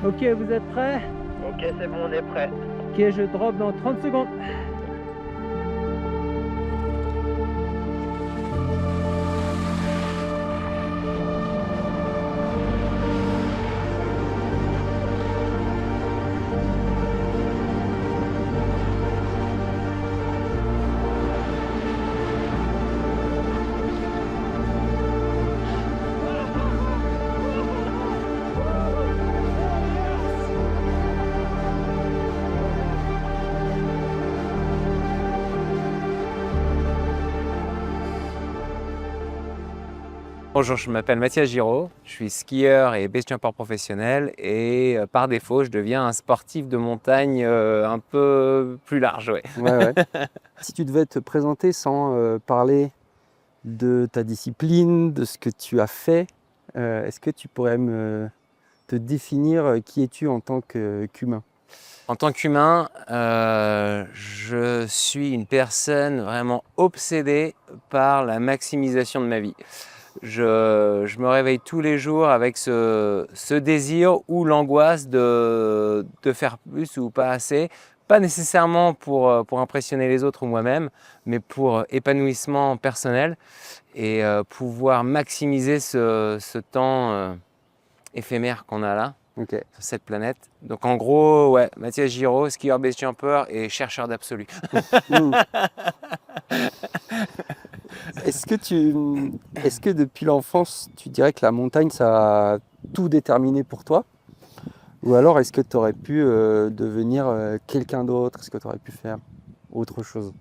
Ok, vous êtes prêts? Ok, c'est bon, on est prêt. Ok, je drop dans 30 secondes. Bonjour, je m'appelle Mathias Giraud, je suis skieur et base jumper professionnel et par défaut je deviens un sportif de montagne un peu plus large. Ouais. Ouais. Si tu devais te présenter sans parler de ta discipline, de ce que tu as fait, est-ce que tu pourrais te définir qui es-tu en tant qu'humain? En tant qu'humain, je suis une personne vraiment obsédée par la maximisation de ma vie. Je me réveille tous les jours avec ce désir ou l'angoisse de faire plus ou pas assez. Pas nécessairement pour impressionner les autres ou moi-même, mais pour épanouissement personnel et pouvoir maximiser ce temps éphémère qu'on a là, Ok. sur cette planète. Donc en gros, ouais, Mathias Giraud, skieur base jumper et chercheur d'absolu. Mmh. Est-ce que depuis l'enfance, tu dirais que la montagne, ça a tout déterminé pour toi? Ou alors est-ce que tu aurais pu devenir quelqu'un d'autre? Est-ce que tu aurais pu faire autre chose?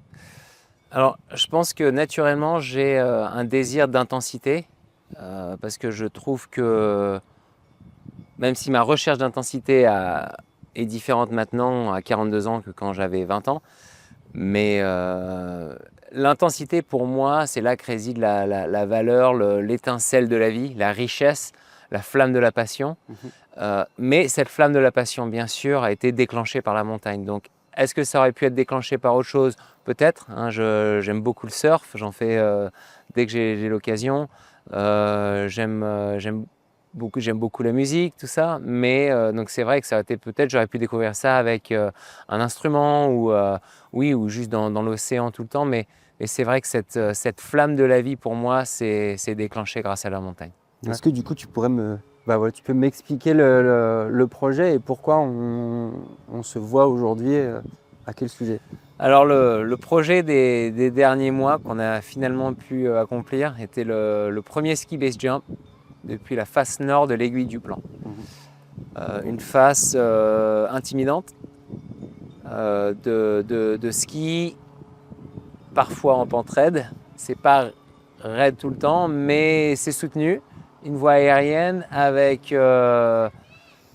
Alors, je pense que naturellement, j'ai un désir d'intensité parce que je trouve que même si ma recherche d'intensité est différente maintenant à 42 ans que quand j'avais 20 ans, mais l'intensité pour moi, c'est là que réside la valeur, l'étincelle de la vie, la richesse, la flamme de la passion. Mais cette flamme de la passion, bien sûr, a été déclenchée par la montagne. Donc, est-ce que ça aurait pu être déclenché par autre chose? Peut-être. Hein, j'aime beaucoup le surf, j'en fais dès que j'ai l'occasion. J'aime beaucoup la musique, tout ça. Mais donc c'est vrai que ça a été peut-être, j'aurais pu découvrir ça avec un instrument ou oui, ou juste dans l'océan tout le temps. Mais c'est vrai que cette flamme de la vie, pour moi, c'est déclenché grâce à la montagne. Est-ce que du coup tu pourrais tu peux m'expliquer le projet et pourquoi on se voit aujourd'hui à quel sujet? Alors le projet des derniers mois qu'on a finalement pu accomplir était le premier ski base jump depuis la face nord de l'aiguille du Plan. Une face intimidante de ski, parfois en pente raide. C'est pas raide tout le temps, mais c'est soutenu. Une voie aérienne avec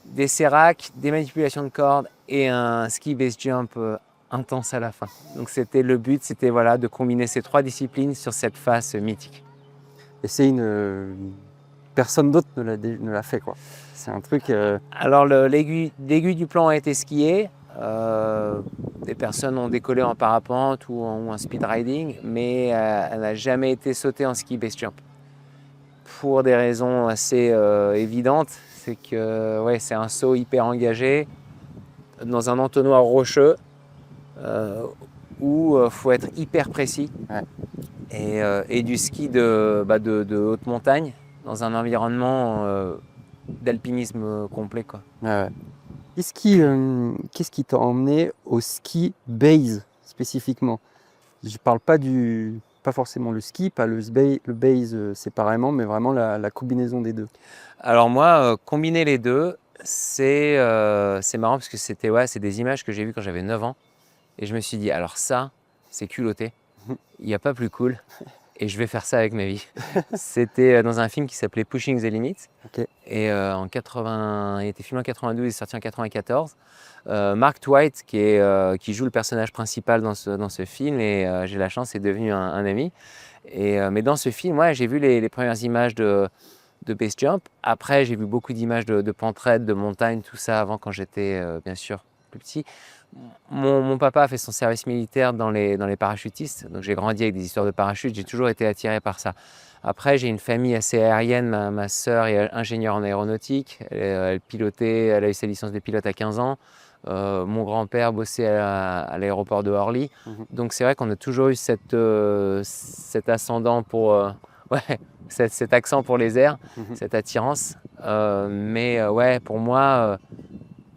des séracs, des manipulations de cordes et un ski base jump intense à la fin. Donc c'était le but, c'était voilà, de combiner ces trois disciplines sur cette face mythique. Et c'est personne d'autre ne l'a fait, quoi. C'est un truc. Alors l'aiguille du Plan a été skiée. Des personnes ont décollé en parapente ou en speed riding, mais elle n'a jamais été sautée en ski base jump. Pour des raisons assez évidentes, c'est que ouais, c'est un saut hyper engagé dans un entonnoir rocheux où il faut être hyper précis. Ouais. Et du ski de haute montagne dans un environnement d'alpinisme complet, quoi. Ouais. Qu'est-ce qui t'a emmené au ski base spécifiquement? Je parle pas forcément le ski, pas le base séparément, mais vraiment la combinaison des deux. Alors moi, combiner les deux, c'est marrant parce que c'est des images que j'ai vues quand j'avais 9 ans. Et je me suis dit, alors ça, c'est culotté. Il n'y a pas plus cool. Et je vais faire ça avec ma vie. C'était dans un film qui s'appelait Pushing the Limits. Okay. Et il a été filmé en 92 et sorti en 94. Mark Twight, qui joue le personnage principal dans ce film, et j'ai la chance, c'est devenu un ami. Mais dans ce film, ouais, j'ai vu les premières images de base jump. Après, j'ai vu beaucoup d'images de pente raide, de montagne, tout ça avant quand j'étais bien sûr plus petit. mon papa a fait son service militaire dans les parachutistes, donc j'ai grandi avec des histoires de parachutes, j'ai toujours été attiré par ça. Après, j'ai une famille assez aérienne, ma sœur est ingénieure en aéronautique, elle pilotait, elle a eu sa licence de pilote à 15 ans. Mon grand-père bossait à l'aéroport de Orly, donc c'est vrai qu'on a toujours eu cet ascendant pour, ouais, cet accent pour les airs, cette attirance. Ouais, pour moi,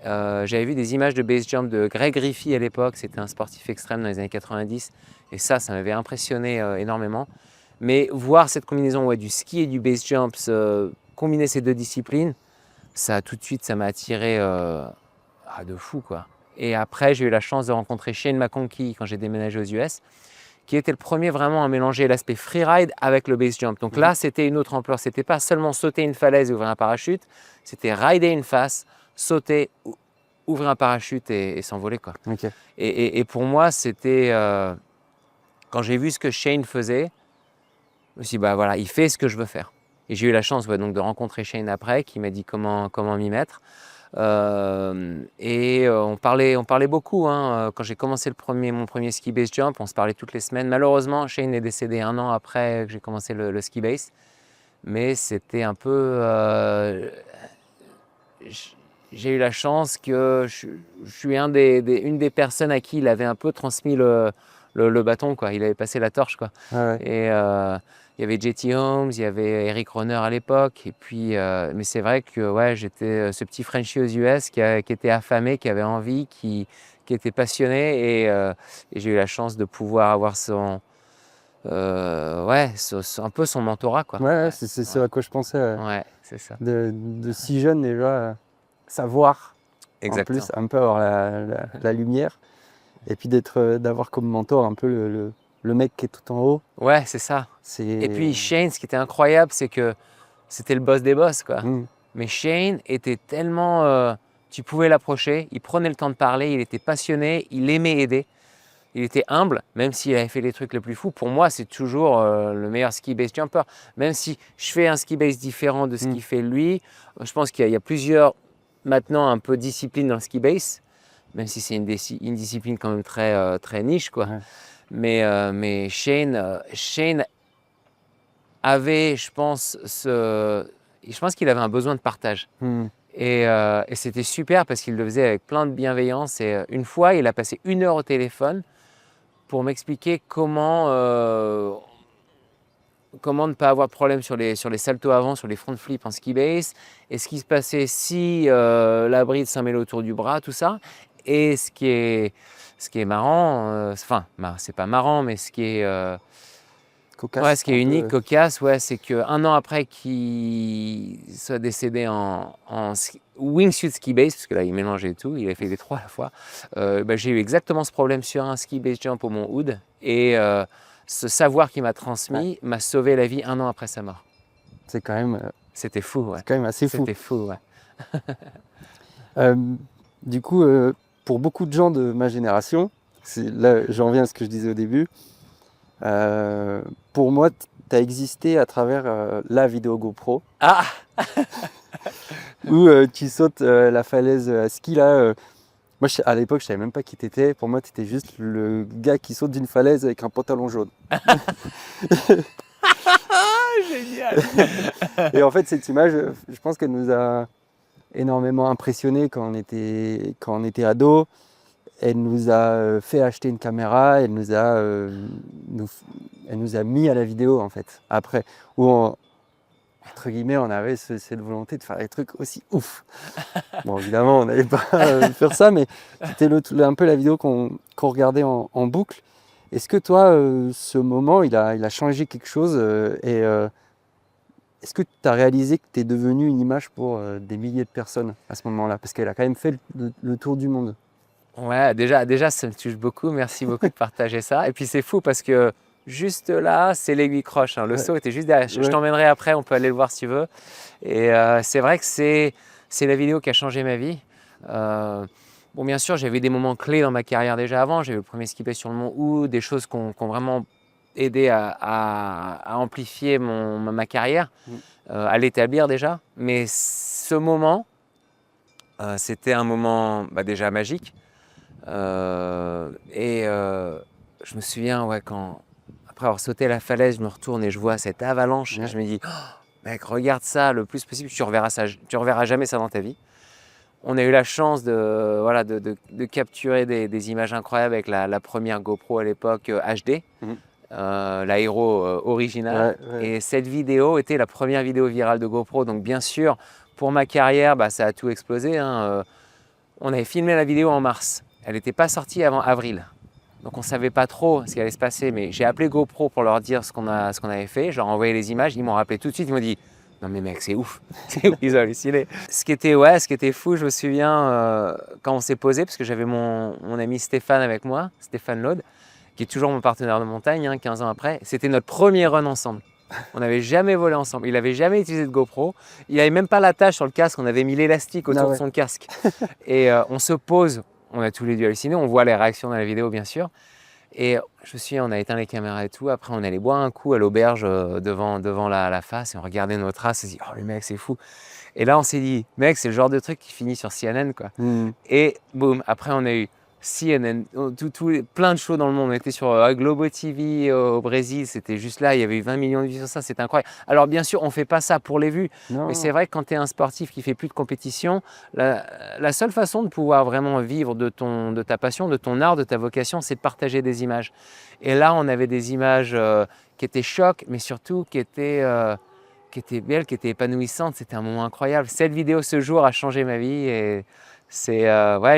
j'avais vu des images de base jump de Greg Griffey à l'époque, c'était un sportif extrême dans les années 90, et ça m'avait impressionné énormément. Mais voir cette combinaison du ski et du base jump, combiner ces deux disciplines, ça tout de suite, ça m'a attiré de fou, quoi. Et après, j'ai eu la chance de rencontrer Shane McConkey quand j'ai déménagé aux US, qui était le premier vraiment à mélanger l'aspect freeride avec le base jump. Donc là, c'était une autre ampleur. C'était pas seulement sauter une falaise et ouvrir un parachute, c'était rider une face, sauter, ouvrir un parachute et s'envoler, quoi. Okay. Et pour moi, c'était quand j'ai vu ce que Shane faisait, je me suis dit, bah voilà, il fait ce que je veux faire. Et j'ai eu la chance donc de rencontrer Shane après, qui m'a dit comment m'y mettre. On parlait beaucoup. Quand j'ai commencé mon premier ski base jump, on se parlait toutes les semaines. Malheureusement, Shane est décédé 1 an après que j'ai commencé le ski base. Mais c'était un peu... j'ai eu la chance que je suis une des personnes à qui il avait un peu transmis le bâton, quoi. Il avait passé la torche, quoi. Ah ouais. Et il y avait JT Holmes, il y avait Eric Rohner à l'époque. Et puis, mais c'est vrai que ouais, j'étais ce petit Frenchie aux US qui était affamé, qui avait envie, qui était passionné. Et j'ai eu la chance de pouvoir avoir un peu son mentorat, quoi. Ouais, c'est ce à quoi je pensais. Ouais, c'est ça. De si jeune déjà, savoir. Exactement. En plus, un peu avoir la lumière. Et puis d'avoir comme mentor un peu le mec qui est tout en haut. Ouais, c'est ça. Et puis Shane, ce qui était incroyable, c'est que c'était le boss des boss, quoi. Mais Shane était tellement... tu pouvais l'approcher, il prenait le temps de parler, il était passionné, il aimait aider. Il était humble, même s'il avait fait les trucs les plus fous. Pour moi, c'est toujours le meilleur ski base jumper. Même si je fais un ski base différent de ce qu'il fait lui, je pense qu'il y a plusieurs, maintenant, un peu disciplines dans le ski base, même si c'est une discipline quand même très niche, quoi. Ouais. Mais Shane avait, je pense qu'il avait un besoin de partage. Et c'était super parce qu'il le faisait avec plein de bienveillance. Et une fois, il a passé 1 heure au téléphone pour m'expliquer comment ne pas avoir de problème sur les saltos avant, sur les front flips en ski base, et ce qui se passait si la bride s'en mêlait autour du bras, tout ça. Et ce qui est marrant, c'est pas marrant, mais ce qui est cocasse, ouais, ce qui est unique, cocasse, ouais, c'est qu'1 an après qu'il soit décédé en wingsuit ski base, parce que là il mélangeait tout, il avait fait les 3 à la fois, j'ai eu exactement ce problème sur un ski base jump au Mont Hood, et ce savoir qu'il m'a transmis m'a sauvé la vie 1 an après sa mort. C'est quand même... C'était fou, ouais. C'est quand même assez fou. C'était fou, ouais. Du coup, pour beaucoup de gens de ma génération, là j'en reviens à ce que je disais au début, pour moi, tu as existé à travers la vidéo GoPro. Ah où tu sautes la falaise à ski là. Moi, à l'époque, je savais même pas qui t'étais. Pour moi, tu étais juste le gars qui saute d'une falaise avec un pantalon jaune. Génial. Et en fait, cette image, je pense qu'elle nous a énormément impressionnés quand on était ado. Elle nous a fait acheter une caméra, elle nous a mis à la vidéo en fait. Après, où entre guillemets, on avait cette volonté de faire des trucs aussi ouf. Bon, évidemment, on n'allait pas faire ça, mais c'était un peu la vidéo qu'on regardait en boucle. Est-ce que toi, ce moment, il a changé quelque chose est-ce que tu as réalisé que tu es devenu une image pour des milliers de personnes à ce moment-là? Parce qu'elle a quand même fait le tour du monde. Ouais, déjà, ça me touche beaucoup. Merci beaucoup de partager ça. Et puis, c'est fou parce que juste là, c'est l'aiguille croche. Le saut était juste derrière. Je t'emmènerai après, on peut aller le voir si tu veux. Et c'est vrai que c'est la vidéo qui a changé ma vie. Bon, bien sûr, j'avais des moments clés dans ma carrière déjà avant. J'ai eu le premier ski base sur le Mont Hood, des choses qui ont vraiment aidé à amplifier ma carrière, à l'établir déjà. Mais ce moment, c'était un moment déjà magique. Je me souviens, ouais, après avoir sauté la falaise, je me retourne et je vois cette avalanche. Ouais. Je me dis, oh, mec, regarde ça le plus possible, tu reverras jamais ça dans ta vie. On a eu la chance de capturer des images incroyables avec la première GoPro à l'époque HD, Mhm. la Hero originale. Ouais, ouais. Et cette vidéo était la première vidéo virale de GoPro. Donc bien sûr, pour ma carrière, ça a tout explosé, hein. On avait filmé la vidéo en mars. Elle n'était pas sortie avant avril. Donc on ne savait pas trop ce qui allait se passer. Mais j'ai appelé GoPro pour leur dire ce qu'on avait fait. Je leur ai envoyé les images. Ils m'ont rappelé tout de suite. Ils m'ont dit « Non mais mec, c'est ouf. » Ils ont halluciné. Ce qui était fou, je me souviens, quand on s'est posé, parce que j'avais mon ami Stéphane avec moi, Stéphane Laude, qui est toujours mon partenaire de montagne, 15 ans après. C'était notre premier run ensemble. On n'avait jamais volé ensemble. Il n'avait jamais utilisé de GoPro. Il n'avait même pas l'attache sur le casque. On avait mis l'élastique autour de son casque. Et on se pose. On a tous les deux halluciné. On voit les réactions dans la vidéo, bien sûr. Et je me souviens, on a éteint les caméras et tout. Après, on allait boire un coup à l'auberge devant la face. Et on regardait nos traces. On s'est dit, oh, le mec, c'est fou. Et là, on s'est dit, mec, c'est le genre de truc qui finit sur CNN, quoi. Et boum, après, on a eu CNN, plein de shows dans le monde. On était sur Globo TV au Brésil, c'était juste là, il y avait eu 20 millions de vues sur ça, c'était incroyable. Alors bien sûr, on ne fait pas ça pour les vues, mais c'est vrai que quand tu es un sportif qui ne fait plus de compétition, la seule façon de pouvoir vraiment vivre de ta passion, de ton art, de ta vocation, c'est de partager des images. Et là, on avait des images qui étaient chocs, mais surtout qui étaient belles, qui étaient épanouissantes. C'était un moment incroyable. Cette vidéo, ce jour, a changé ma vie et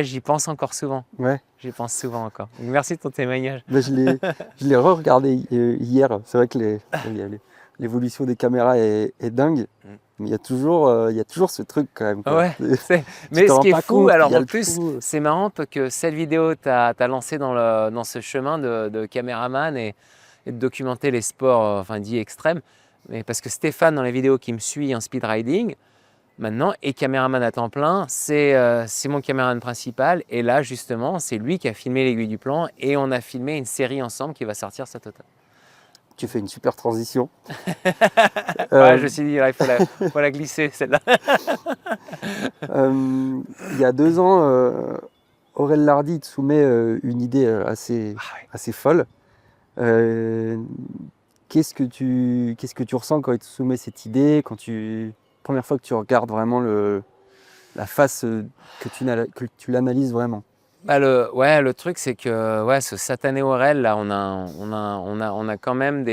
j'y pense encore souvent. Ouais. J'y pense souvent encore. Donc, merci de ton témoignage. Je l'ai re-regardé hier. C'est vrai que l'évolution des caméras est dingue. Mais il y a toujours ce truc quand même. Quoi. Ouais, mais ce qui est fou, alors en plus, c'est marrant que cette vidéo t'a lancé dans ce chemin de caméraman et de documenter les sports dits extrêmes. Mais parce que Stéphane, dans la vidéo qui me suit en speed riding, maintenant, est caméraman à temps plein, c'est mon caméraman principal. Et là, justement, c'est lui qui a filmé l'aiguille du plan et on a filmé une série ensemble qui va sortir cet automne. Tu fais une super transition. Ouais, je me suis dit, il faut la glisser, celle-là. Il y a 2 ans, Aurel Lardy te soumet une idée assez folle. Qu'est-ce que tu ressens quand il te soumet cette idée, première fois que tu regardes vraiment la face, que tu l'analyses vraiment? Le truc, c'est que ce satané Aurel, là, on a quand même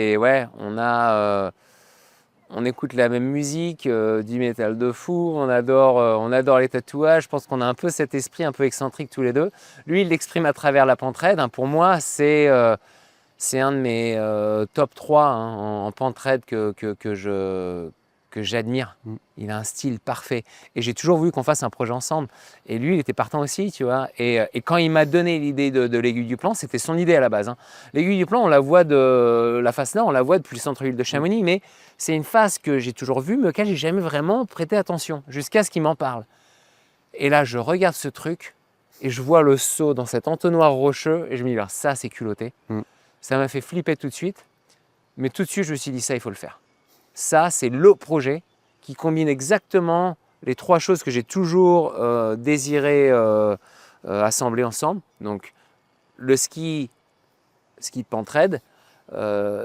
on écoute la même musique, du métal de fou, on adore les tatouages. Je pense qu'on a un peu cet esprit un peu excentrique tous les deux. Lui, il l'exprime à travers la pentraide. Pour moi, c'est un de mes top 3 en pentraide que j'admire. Il a un style parfait. Et j'ai toujours voulu qu'on fasse un projet ensemble. Et lui, il était partant aussi, tu vois. Et quand il m'a donné l'idée de l'aiguille du plan, c'était son idée à la base. L'aiguille du plan, on la voit de la face là, on la voit depuis le centre-ville de Chamonix, mais c'est une face que j'ai toujours vue, mais auquel j'ai jamais vraiment prêté attention, jusqu'à ce qu'il m'en parle. Et là, je regarde ce truc, et je vois le saut dans cet entonnoir rocheux, et je me dis, ça, c'est culotté. Ça m'a fait flipper tout de suite. Mais tout de suite, je me suis dit, ça, il faut le faire. Ça, c'est le projet qui combine exactement les 3 choses que j'ai toujours désiré assembler ensemble. Donc, le ski de pentraide,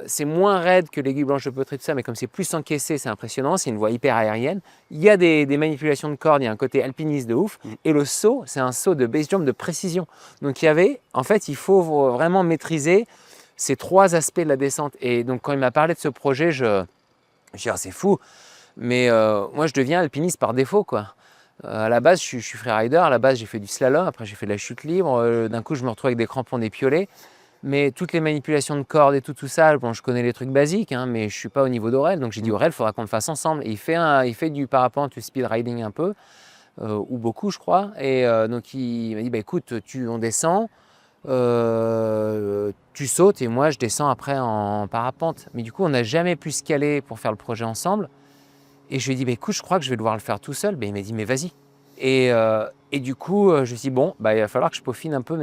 c'est moins raide que l'aiguille blanche de poterie, tout ça, mais comme c'est plus encaissé, c'est impressionnant. C'est une voie hyper aérienne. Il y a des manipulations de cordes, il y a un côté alpiniste de ouf. Et le saut, c'est un saut de base jump de précision. Donc, il faut vraiment maîtriser ces 3 aspects de la descente. Et donc, quand il m'a parlé de ce projet, je dis, c'est fou, mais moi, je deviens alpiniste par défaut, quoi. À la base, je suis freerider. À la base, j'ai fait du slalom. Après, j'ai fait de la chute libre. D'un coup, je me retrouve avec des crampons, des piolets. Mais toutes les manipulations de cordes et tout ça, bon, je connais les trucs basiques, mais je ne suis pas au niveau d'Aurel. Donc, j'ai dit, Aurel, il faudra qu'on le fasse ensemble. Et il fait du parapente, du speed riding un peu, ou beaucoup, je crois. Et donc, il m'a dit, écoute, on descend. Tu sautes et moi je descends après en parapente. Mais du coup, on n'a jamais pu se caler pour faire le projet ensemble. Et je lui ai dit, écoute, je crois que je vais devoir le faire tout seul. Il m'a dit, mais vas-y. Et du coup, je me suis dit, bon, il va falloir que je peaufine un peu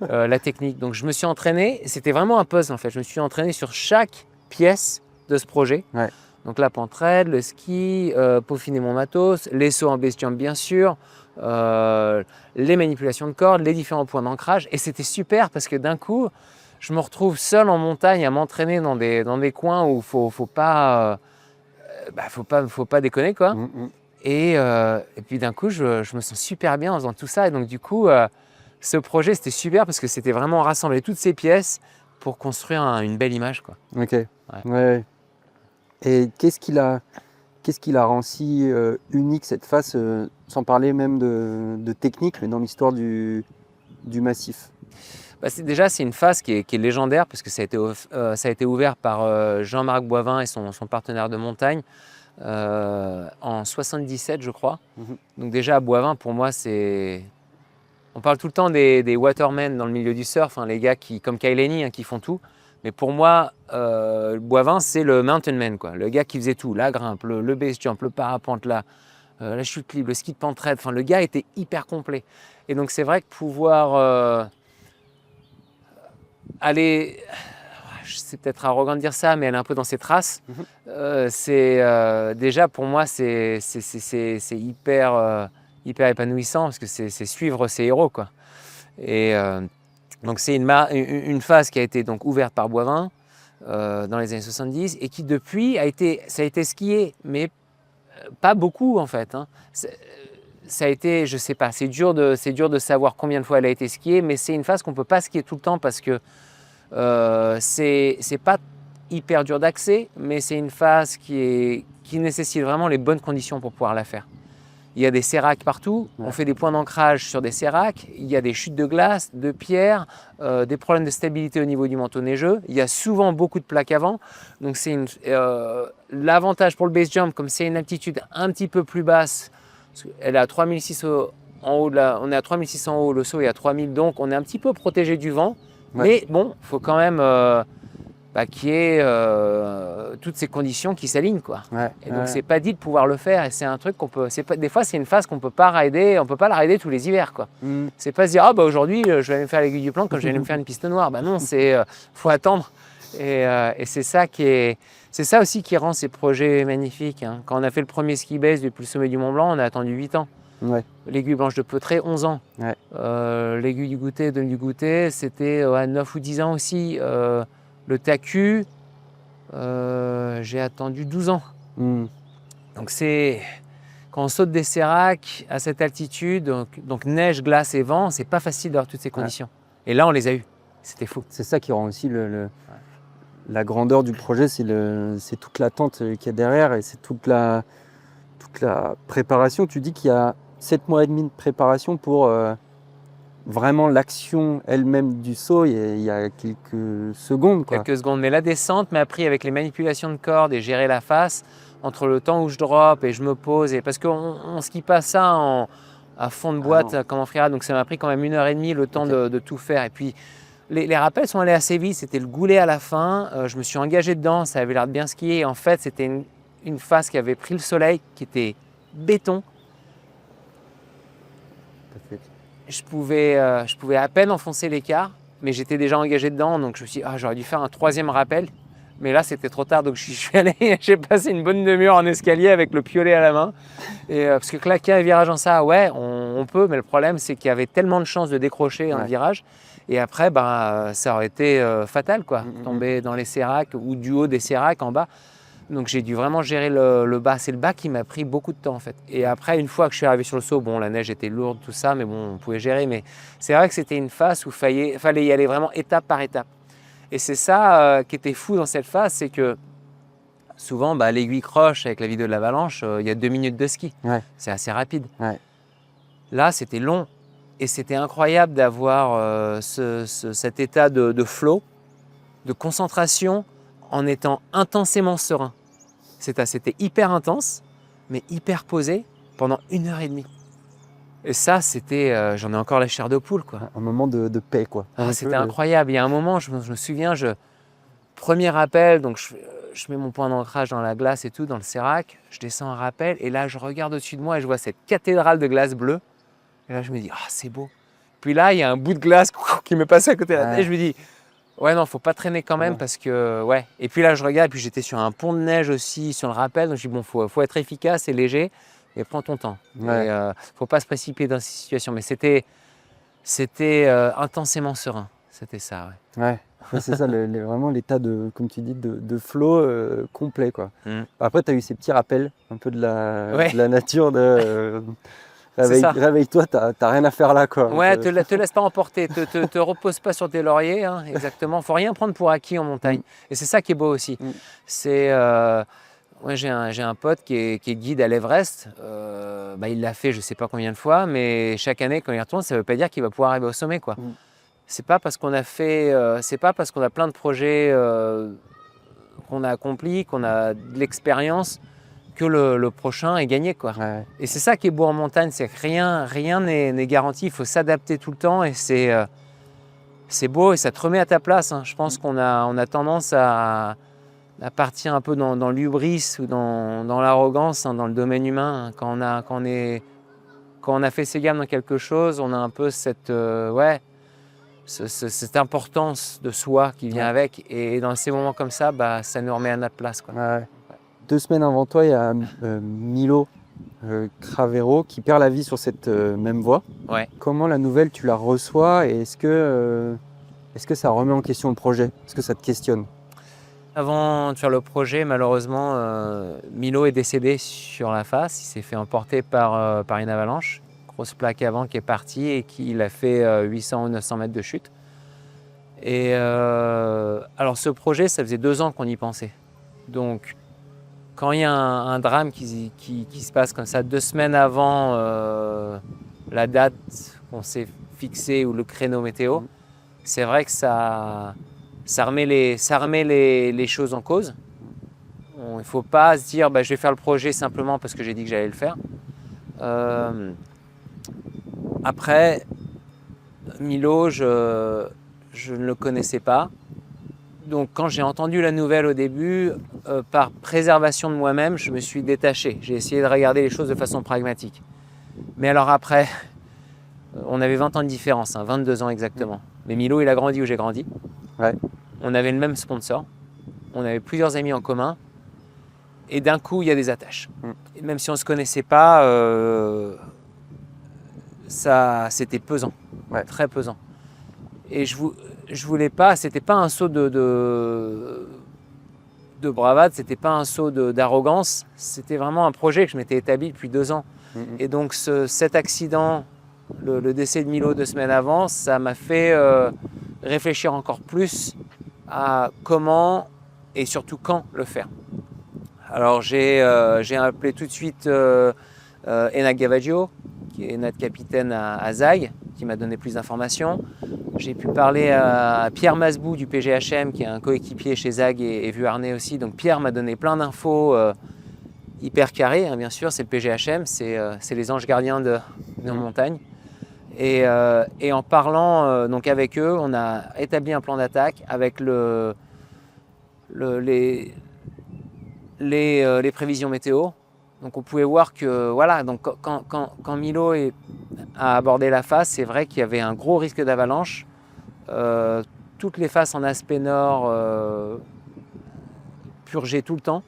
la technique. Donc, je me suis entraîné. C'était vraiment un puzzle, en fait. Je me suis entraîné sur chaque pièce de ce projet. Ouais. Donc, la pentraide, le ski, peaufiner mon matos, les sauts en base jump, bien sûr. les manipulations de cordes, les différents points d'ancrage. Et c'était super parce que d'un coup, je me retrouve seul en montagne à m'entraîner dans des coins où faut pas déconner, quoi. Et puis d'un coup, je me sens super bien en faisant tout ça. Et donc du coup, ce projet, c'était super parce que c'était vraiment rassembler toutes ces pièces pour construire une belle image, quoi. Ok. Ouais. Et qu'est-ce qui la rend si unique, cette face, sans parler même de technique, mais dans l'histoire du massif? Déjà, c'est une phase qui est légendaire parce que ça a été ouvert par Jean-Marc Boivin et son partenaire de montagne en 77, je crois. Donc déjà, Boivin, pour moi, c'est... On parle tout le temps des watermen dans le milieu du surf, hein, les gars comme Kyle Henny, hein, qui font tout. Mais pour moi, Boivin, c'est le mountain man, quoi. Le gars qui faisait tout, la grimpe, le base jump, le parapente, la chute libre, le ski de pente raide. Enfin, le gars était hyper complet. Et donc, c'est vrai que pouvoir aller, c'est peut-être arrogant de dire ça, mais aller un peu dans ses traces, c'est déjà pour moi, c'est hyper épanouissant parce que c'est suivre ses héros, quoi. Et donc c'est une phase qui a été donc ouverte par Boivin dans les années 70 et qui depuis ça a été skié, mais pas beaucoup en fait, hein. Ça a été, je sais pas, c'est dur de savoir combien de fois elle a été skiée, mais c'est une phase qu'on peut pas skier tout le temps parce que c'est pas hyper dur d'accès, mais c'est une phase qui nécessite vraiment les bonnes conditions pour pouvoir la faire. Il y a des séracs partout, on fait des points d'ancrage sur des séracs, il y a des chutes de glace, de pierre, des problèmes de stabilité au niveau du manteau neigeux, il y a souvent beaucoup de plaques avant, donc c'est l'avantage pour le base jump, comme c'est une altitude un petit peu plus basse, elle est à 3600 en haut, on est à 3600 en haut, le saut est à 3000, donc on est un petit peu protégé du vent, mais bon, il faut quand même qu'il y ait toutes ces conditions qui s'alignent, quoi. Et donc c'est pas dit de pouvoir le faire, et c'est un truc des fois c'est une phase qu'on peut pas rider, on peut pas la rider tous les hivers, quoi. C'est pas se dire aujourd'hui je vais aller me faire l'aiguille du plan comme je vais aller me faire une piste noire. Non, faut attendre, et c'est ça aussi qui rend ces projets magnifiques, hein. Quand on a fait le premier ski base depuis le sommet du Mont Blanc, on a attendu 8 ans. L'aiguille blanche de Petré, 11 ans. L'aiguille du goûter, c'était à 9 ou 10 ans aussi. Le TACU, j'ai attendu 12 ans. Donc quand on saute des séracs à cette altitude, donc neige, glace et vent, c'est pas facile d'avoir toutes ces conditions. Et là, on les a eues. C'était fou. C'est ça qui rend aussi la grandeur du projet, c'est toute l'attente qu'il y a derrière, et c'est toute la préparation. Tu dis qu'il y a 7 mois et demi de préparation pour vraiment l'action elle-même du saut. Il y a quelques secondes, quoi. Quelques secondes, mais la descente m'a appris avec les manipulations de cordes et gérer la face, entre le temps où je drop et je me pose, parce qu'on skie pas ça à fond de boîte comme en freeride, donc ça m'a pris quand même 1h30 le temps de tout faire. Et puis les rappels sont allés assez vite, c'était le goulet à la fin, je me suis engagé dedans, ça avait l'air de bien skier, et en fait c'était une face qui avait pris le soleil, qui était béton. Je pouvais à peine enfoncer l'écart, mais j'étais déjà engagé dedans, donc je me suis dit, j'aurais dû faire un 3e rappel. Mais là, c'était trop tard, donc je suis allé, j'ai passé une bonne demi-heure en escalier avec le piolet à la main. Et, parce que claquer un virage en ça, on peut, mais le problème, c'est qu'il y avait tellement de chances de décrocher un virage. Et après, ça aurait été fatal, quoi. Tomber dans les séracs ou du haut des séracs en bas. Donc j'ai dû vraiment gérer le bas. C'est le bas qui m'a pris beaucoup de temps, en fait. Et après, une fois que je suis arrivé sur le saut, la neige était lourde, tout ça, mais bon, on pouvait gérer. Mais c'est vrai que c'était une phase où il fallait y aller vraiment étape par étape. Et c'est ça qui était fou dans cette phase, c'est que souvent, l'aiguille croche avec la vidéo de l'avalanche, il y a 2 minutes de ski. C'est assez rapide. Là, c'était long. Et c'était incroyable d'avoir cet état de flow, de concentration, en étant intensément serein. C'était hyper intense, mais hyper posé pendant 1h30. Et ça, c'était, j'en ai encore la chair de poule, quoi. Un moment de paix, quoi. C'était incroyable. Il y a un moment, je me souviens, premier rappel, donc je mets mon point d'ancrage dans la glace et tout, dans le sérac, je descends un rappel, et là, je regarde au-dessus de moi et je vois cette cathédrale de glace bleue. Et là, je me dis, c'est beau. Puis là, il y a un bout de glace qui me passe à côté de la tête. Et je me dis, non, faut pas traîner quand même parce que, Et puis là, je regarde, et puis j'étais sur un pont de neige aussi, sur le rappel. Donc je dis, faut être efficace et léger. et prends ton temps. Ouais. Il ne faut pas se précipiter dans ces situations. Mais c'était intensément serein. C'était ça, ouais. Ouais. Ouais, c'est ça, vraiment l'état de, comme tu dis, de flow complet, quoi. Mm. Après, tu as eu ces petits rappels un peu de Ouais. la nature, C'est ça. réveille-toi, t'as rien à faire là, quoi. Ouais, te laisse pas emporter, te repose pas sur tes lauriers, hein, exactement. Faut rien prendre pour acquis en montagne. Et c'est ça qui est beau aussi. Mm. C'est, ouais, j'ai un pote qui est guide à l'Everest. Il l'a fait je sais pas combien de fois, mais chaque année quand il retourne, ça veut pas dire qu'il va pouvoir arriver au sommet, quoi. Mm. C'est pas parce qu'on a fait, c'est pas parce qu'on a plein de projets qu'on a accomplis, qu'on a de l'expérience, que le prochain est gagné, quoi. Ouais. Et c'est ça qui est beau en montagne, c'est que rien n'est garanti, il faut s'adapter tout le temps et c'est beau et ça te remet à ta place, hein. Je pense qu'on a tendance à partir un peu dans l'hubris ou dans l'arrogance, hein, dans le domaine humain, hein. Quand on a fait ses gammes dans quelque chose, on a un peu cette importance de soi qui vient avec, et dans ces moments comme ça, ça nous remet à notre place, quoi. Ouais. 2 semaines avant toi, il y a Milo Cravero qui perd la vie sur cette même voie. Ouais. Comment la nouvelle, tu la reçois et est-ce que ça remet en question le projet? Est-ce que ça te questionne? Avant de faire le projet, malheureusement, Milo est décédé sur la face. Il s'est fait emporter par une avalanche. Grosse plaque avant qui est partie et qui l'a fait 800 ou 900 mètres de chute. Et alors ce projet, ça faisait 2 ans qu'on y pensait. Donc quand il y a un drame qui se passe comme ça 2 semaines avant la date qu'on s'est fixée ou le créneau météo, c'est vrai que ça remet les choses en cause. Il ne faut pas se dire je vais faire le projet simplement parce que j'ai dit que j'allais le faire. Après, Milo, je ne le connaissais pas. Donc quand j'ai entendu la nouvelle au début, par préservation de moi-même, je me suis détaché. J'ai essayé de regarder les choses de façon pragmatique. Mais alors après, on avait 20 ans de différence, 22 ans exactement. Mais Milo, il a grandi où j'ai grandi. Ouais. On avait le même sponsor. On avait plusieurs amis en commun. Et d'un coup, il y a des attaches. Et même si on ne se connaissait pas, c'était pesant, très pesant. Et je voulais pas, c'était pas un saut de bravade, c'était pas un saut d'arrogance, c'était vraiment un projet que je m'étais établi depuis 2 ans. Et donc cet accident, le décès de Milo 2 semaines avant, ça m'a fait réfléchir encore plus à comment et surtout quand le faire. Alors j'ai appelé tout de suite Enak Gavaggio, qui est notre capitaine à Zag, qui m'a donné plus d'informations. J'ai pu parler à Pierre Masbou du PGHM, qui est un coéquipier chez Zag et Vuarnet aussi. Donc Pierre m'a donné plein d'infos hyper carrées, hein, bien sûr. C'est le PGHM, c'est les anges gardiens de nos montagnes. Et en parlant donc avec eux, on a établi un plan d'attaque avec les prévisions météo. Donc on pouvait voir que voilà, donc quand Milo a abordé la face, c'est vrai qu'il y avait un gros risque d'avalanche. Toutes les faces en aspect nord purgeaient tout le temps.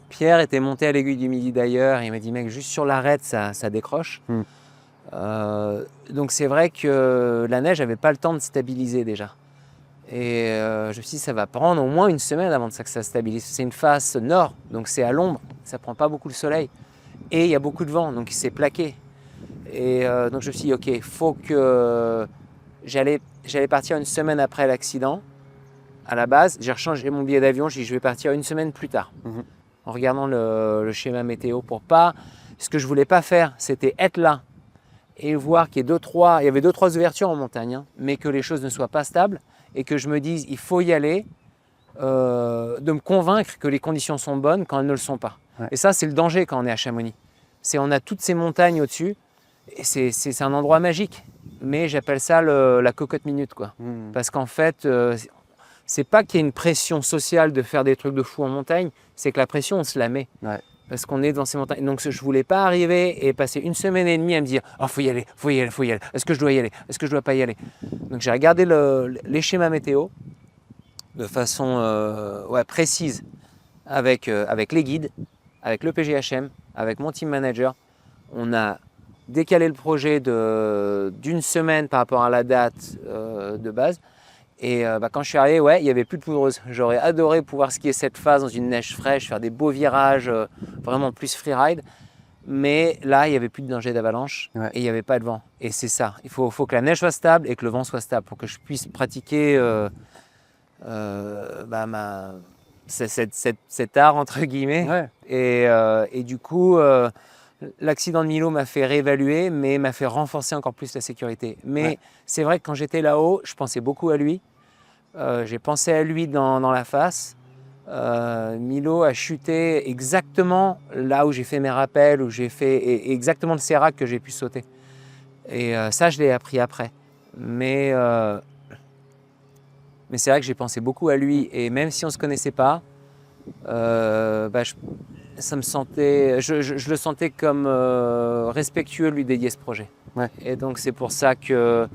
Pierre était monté à l'aiguille du Midi d'ailleurs, il m'a dit mec, juste sur l'arête ça décroche. Donc c'est vrai que la neige n'avait pas le temps de stabiliser déjà. Et je me suis dit, ça va prendre au moins 1 semaine avant que ça se stabilise. C'est une face nord, donc c'est à l'ombre, ça ne prend pas beaucoup le soleil. Et il y a beaucoup de vent, donc il s'est plaqué. Et donc je me suis dit, ok, il faut que... J'allais partir 1 semaine après l'accident. À la base, j'ai rechangé mon billet d'avion, j'ai dit, je vais partir 1 semaine plus tard. En regardant le schéma météo pour pas... Ce que je ne voulais pas faire, c'était être là et voir qu'il y avait 2-3 ouvertures en montagne, hein, mais que les choses ne soient pas stables. Et que je me dise, il faut y aller, de me convaincre que les conditions sont bonnes quand elles ne le sont pas. Ouais. Et ça, c'est le danger quand on est à Chamonix. On a toutes ces montagnes au-dessus, et c'est un endroit magique. Mais j'appelle ça la cocotte minute, quoi. Parce qu'en fait, c'est pas qu'il y ait une pression sociale de faire des trucs de fou en montagne, c'est que la pression, on se la met. Ouais. Parce qu'on est dans ces montagnes. Donc je ne voulais pas arriver et passer 1 semaine et demie à me dire « Oh, faut y aller. Est-ce que je dois y aller? Est-ce que je ne dois pas y aller ?» Donc j'ai regardé les schémas météo de façon précise avec les guides. avec le PGHM, avec mon team manager. On a décalé le projet d'une semaine par rapport à la date de base. Et quand je suis arrivé, il n'y avait plus de poudreuse. J'aurais adoré pouvoir skier cette phase dans une neige fraîche, faire des beaux virages, vraiment plus freeride. Mais là, il n'y avait plus de danger d'avalanche et il n'y avait pas de vent. Et c'est ça, il faut que la neige soit stable et que le vent soit stable pour que je puisse pratiquer cet art, entre guillemets. Ouais. Et du coup, l'accident de Milo m'a fait réévaluer, mais m'a fait renforcer encore plus la sécurité. Mais c'est vrai que quand j'étais là-haut, je pensais beaucoup à lui. J'ai pensé à lui dans la face. Milo a chuté exactement là où j'ai fait mes rappels, où j'ai fait exactement le sérac que j'ai pu sauter. Et ça, je l'ai appris après. Mais c'est vrai que j'ai pensé beaucoup à lui. Et même si on ne se connaissait pas, ça me sentait, je le sentais comme respectueux de lui dédier ce projet. Ouais. Et donc c'est pour ça que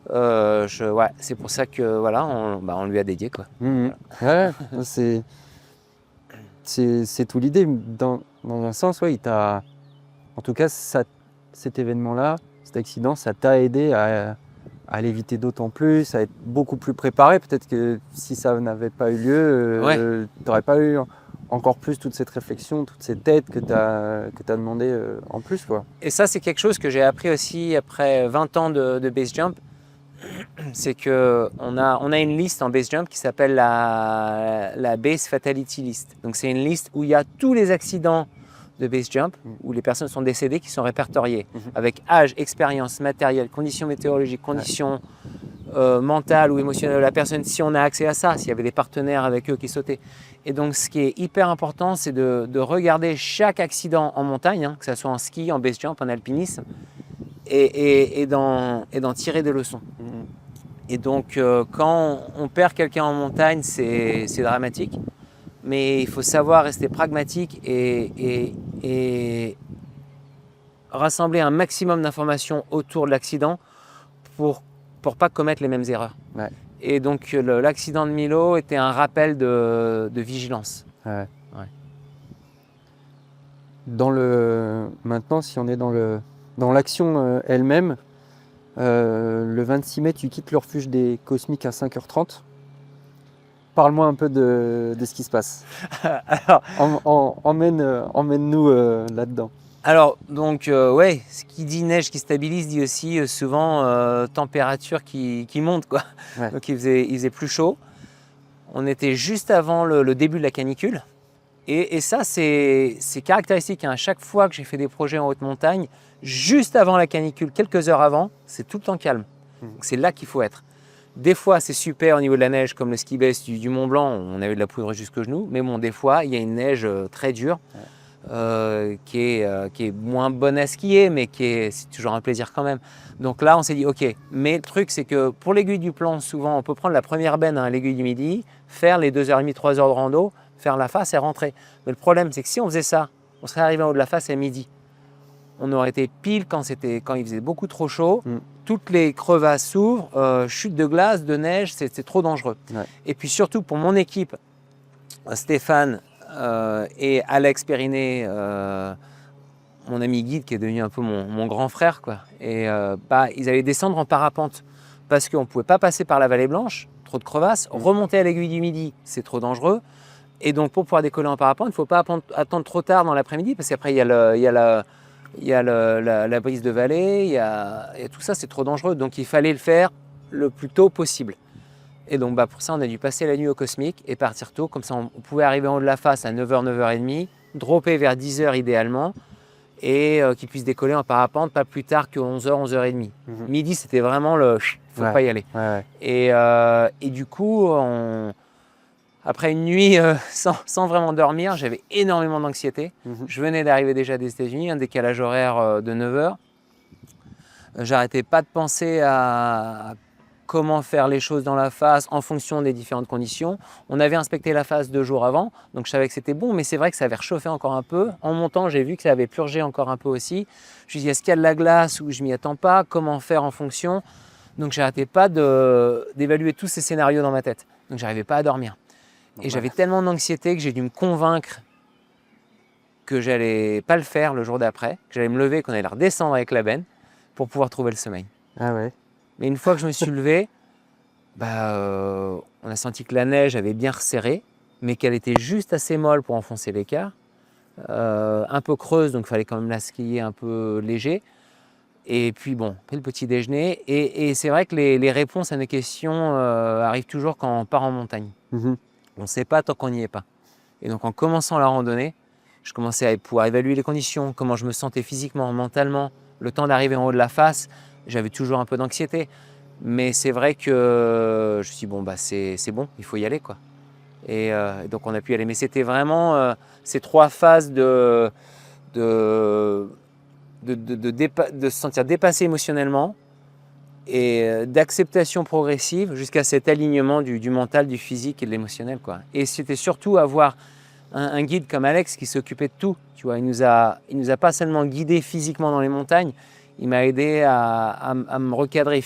c'est pour ça que voilà, on lui a dédié quoi. Ouais, c'est tout l'idée. Dans un sens, il t'a, en tout cas, cet événement-là, cet accident, ça t'a aidé à l'éviter d'autant plus, à être beaucoup plus préparé. Peut-être que si ça n'avait pas eu lieu, tu n'aurais pas eu encore plus toute cette réflexion, toute cette aide que tu as demandé en plus, quoi. Et ça, c'est quelque chose que j'ai appris aussi après 20 ans de base jump. C'est qu'on a une liste en base jump qui s'appelle la base fatality list. Donc c'est une liste où il y a tous les accidents de base jump où les personnes sont décédées qui sont répertoriées avec âge, expérience, matériel, conditions météorologiques, conditions mentales ou émotionnelles de la personne, si on a accès à ça, s'il y avait des partenaires avec eux qui sautaient. Et donc ce qui est hyper important, c'est de regarder chaque accident en montagne, que ce soit en ski, en base jump, en alpinisme, et d'en tirer des leçons. Et donc quand on perd quelqu'un en montagne, c'est dramatique, mais il faut savoir rester pragmatique et rassembler un maximum d'informations autour de l'accident pour pas commettre les mêmes erreurs. Ouais. Et donc l'accident de Milo était un rappel de vigilance. Ouais. Ouais. Maintenant, si on est dans l'action elle-même, le 26 mai, tu quittes le refuge des Cosmiques à 5h30. Parle-moi un peu de ce qui se passe. Alors, emmène-nous là-dedans. Alors, donc, ce qui dit neige qui stabilise dit aussi souvent température qui monte, quoi. Ouais. Donc, il faisait plus chaud. On était juste avant le début de la canicule. Et ça, c'est caractéristique. À chaque fois que j'ai fait des projets en haute montagne, juste avant la canicule, quelques heures avant, c'est tout le temps calme. Donc, c'est là qu'il faut être. Des fois, c'est super au niveau de la neige, comme le ski base du Mont Blanc. On a eu de la poudre jusqu'au genou. Mais bon, des fois, il y a une neige très dure. Qui est moins bonne à skier, mais c'est toujours un plaisir quand même. Donc là, on s'est dit, ok, mais le truc, c'est que pour l'aiguille du plan, souvent, on peut prendre la première benne à l'aiguille du midi, faire les 2h30, 3h de rando, faire la face et rentrer. Mais le problème, c'est que si on faisait ça, on serait arrivé en haut de la face à midi. On aurait été pile quand il faisait beaucoup trop chaud, toutes les crevasses s'ouvrent, chute de glace, de neige, c'est trop dangereux. Ouais. Et puis surtout pour mon équipe, Stéphane, et Alex Périnet, mon ami guide qui est devenu un peu mon grand frère, quoi. Et ils allaient descendre en parapente parce qu'on ne pouvait pas passer par la vallée blanche, trop de crevasses, remonter à l'aiguille du midi, c'est trop dangereux. Et donc pour pouvoir décoller en parapente, il ne faut pas attendre trop tard dans l'après-midi parce qu'après il y a la brise de vallée, il y a tout ça, c'est trop dangereux. Donc il fallait le faire le plus tôt possible. Et donc pour ça, on a dû passer la nuit au Cosmique et partir tôt. Comme ça, on pouvait arriver en haut de la face à 9h, 9h30, dropper vers 10h idéalement et qu'ils puissent décoller en parapente pas plus tard que 11h, 11h30. Midi, c'était vraiment il ne faut pas y aller. Ouais. Et du coup, après une nuit sans vraiment dormir, j'avais énormément d'anxiété. Je venais d'arriver déjà des États-Unis, un décalage horaire de 9h. J'arrêtais pas de penser à comment faire les choses dans la face en fonction des différentes conditions. On avait inspecté la face 2 jours avant, donc je savais que c'était bon, mais c'est vrai que ça avait réchauffé encore un peu. En montant, j'ai vu que ça avait purgé encore un peu aussi. Je me suis dit, est-ce qu'il y a de la glace ou je m'y attends pas? Comment faire en fonction? Donc j'arrêtais pas d'évaluer tous ces scénarios dans ma tête. Donc j'arrivais pas à dormir. Et j'avais tellement d'anxiété que j'ai dû me convaincre que j'allais pas le faire le jour d'après, que j'allais me lever, qu'on allait redescendre avec la benne pour pouvoir trouver le sommeil. Ah ouais. Mais une fois que je me suis levé, on a senti que la neige avait bien resserré, mais qu'elle était juste assez molle pour enfoncer l'écart. Un peu creuse, donc il fallait quand même la skier un peu léger. Et puis bon, après le petit déjeuner. Et c'est vrai que les réponses à nos questions arrivent toujours quand on part en montagne. Mhm. On ne sait pas tant qu'on n'y est pas. Et donc en commençant la randonnée, je commençais à pouvoir évaluer les conditions, comment je me sentais physiquement, mentalement, le temps d'arriver en haut de la face. J'avais toujours un peu d'anxiété. Mais c'est vrai que je me suis dit, bon, c'est bon, il faut y aller, quoi. Et donc on a pu y aller. Mais c'était vraiment ces 3 phases de se sentir dépassé émotionnellement et d'acceptation progressive jusqu'à cet alignement du mental, du physique et de l'émotionnel, quoi. Et c'était surtout avoir un guide comme Alex qui s'occupait de tout. Tu vois, il nous a pas seulement guidé physiquement dans les montagnes, il m'a aidé à me recadrer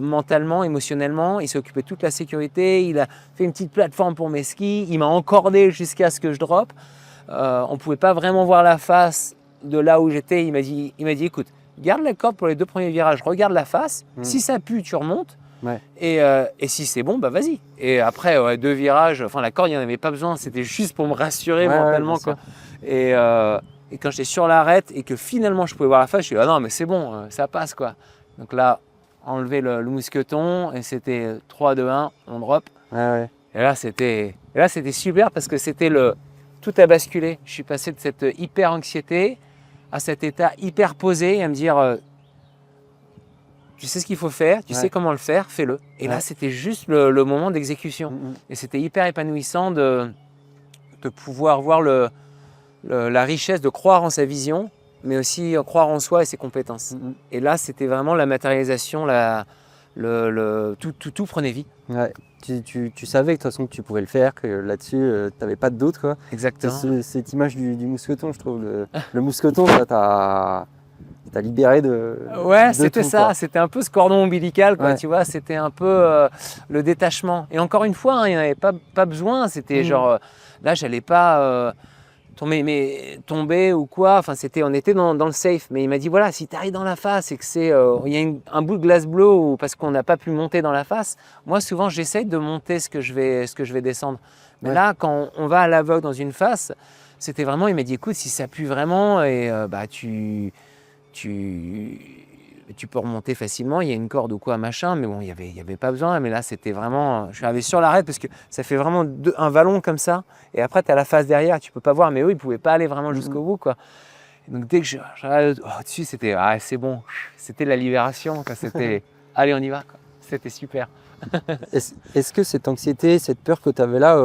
mentalement, émotionnellement. Il s'est occupé de toute la sécurité. Il a fait une petite plateforme pour mes skis. Il m'a encordé jusqu'à ce que je droppe. On ne pouvait pas vraiment voir la face de là où j'étais. Il m'a dit, écoute, garde la corde pour les 2 premiers virages. Regarde la face. Si ça pue, tu remontes. Ouais. Et si c'est bon, vas-y. Et après, 2 virages, enfin la corde, il n'y en avait pas besoin. C'était juste pour me rassurer mentalement, quoi. Et quand j'étais sur l'arête et que finalement je pouvais voir la face, je suis dit, ah non, mais c'est bon, ça passe, quoi. Donc là, enlever le mousqueton et c'était 3, 2, 1, on drop. Ouais. Et là, c'était super parce que tout a basculé. Je suis passé de cette hyper anxiété à cet état hyper posé et à me dire, tu sais ce qu'il faut faire, tu sais comment le faire, fais-le. Et là, c'était juste le moment d'exécution. Et c'était hyper épanouissant de pouvoir voir la richesse de croire en sa vision, mais aussi croire en soi et ses compétences. Et là, c'était vraiment la matérialisation, tout prenait vie. Ouais. Tu savais que de toute façon que tu pouvais le faire, que là-dessus, tu n'avais pas de doute, quoi. Exactement. Cette image du mousqueton, je trouve. Le mousqueton, ça t'a libéré de. Ouais, de c'était tout, ça. quoi. C'était un peu ce cordon ombilical, quoi. Ouais. Tu vois, c'était un peu le détachement. Et encore une fois, il n'y en avait pas besoin. C'était genre, là, j'allais pas tomber ou quoi. Enfin, on était dans le safe. Mais il m'a dit, voilà, si tu arrives dans la face et que il y a un bout de glace bleue ou parce qu'on n'a pas pu monter dans la face, moi, souvent, j'essaye de monter ce que je vais descendre. Mais là, quand on va à l'aveugle dans une face, c'était vraiment, il m'a dit, écoute, si ça pue vraiment, et tu peux remonter facilement, il y a une corde ou quoi, machin, mais bon, il y avait pas besoin. Mais là, c'était vraiment, je suis arrivé sur l'arête parce que ça fait vraiment un vallon comme ça, et après, tu as la face derrière, tu peux pas voir, mais eux, ils pouvaient pas aller vraiment jusqu'au bout, quoi. Et donc, dès que j'arrive dessus, c'était, c'est bon, c'était la libération, quoi. C'était, allez, on y va, quoi. C'était super. Est-ce que cette anxiété, cette peur que tu avais là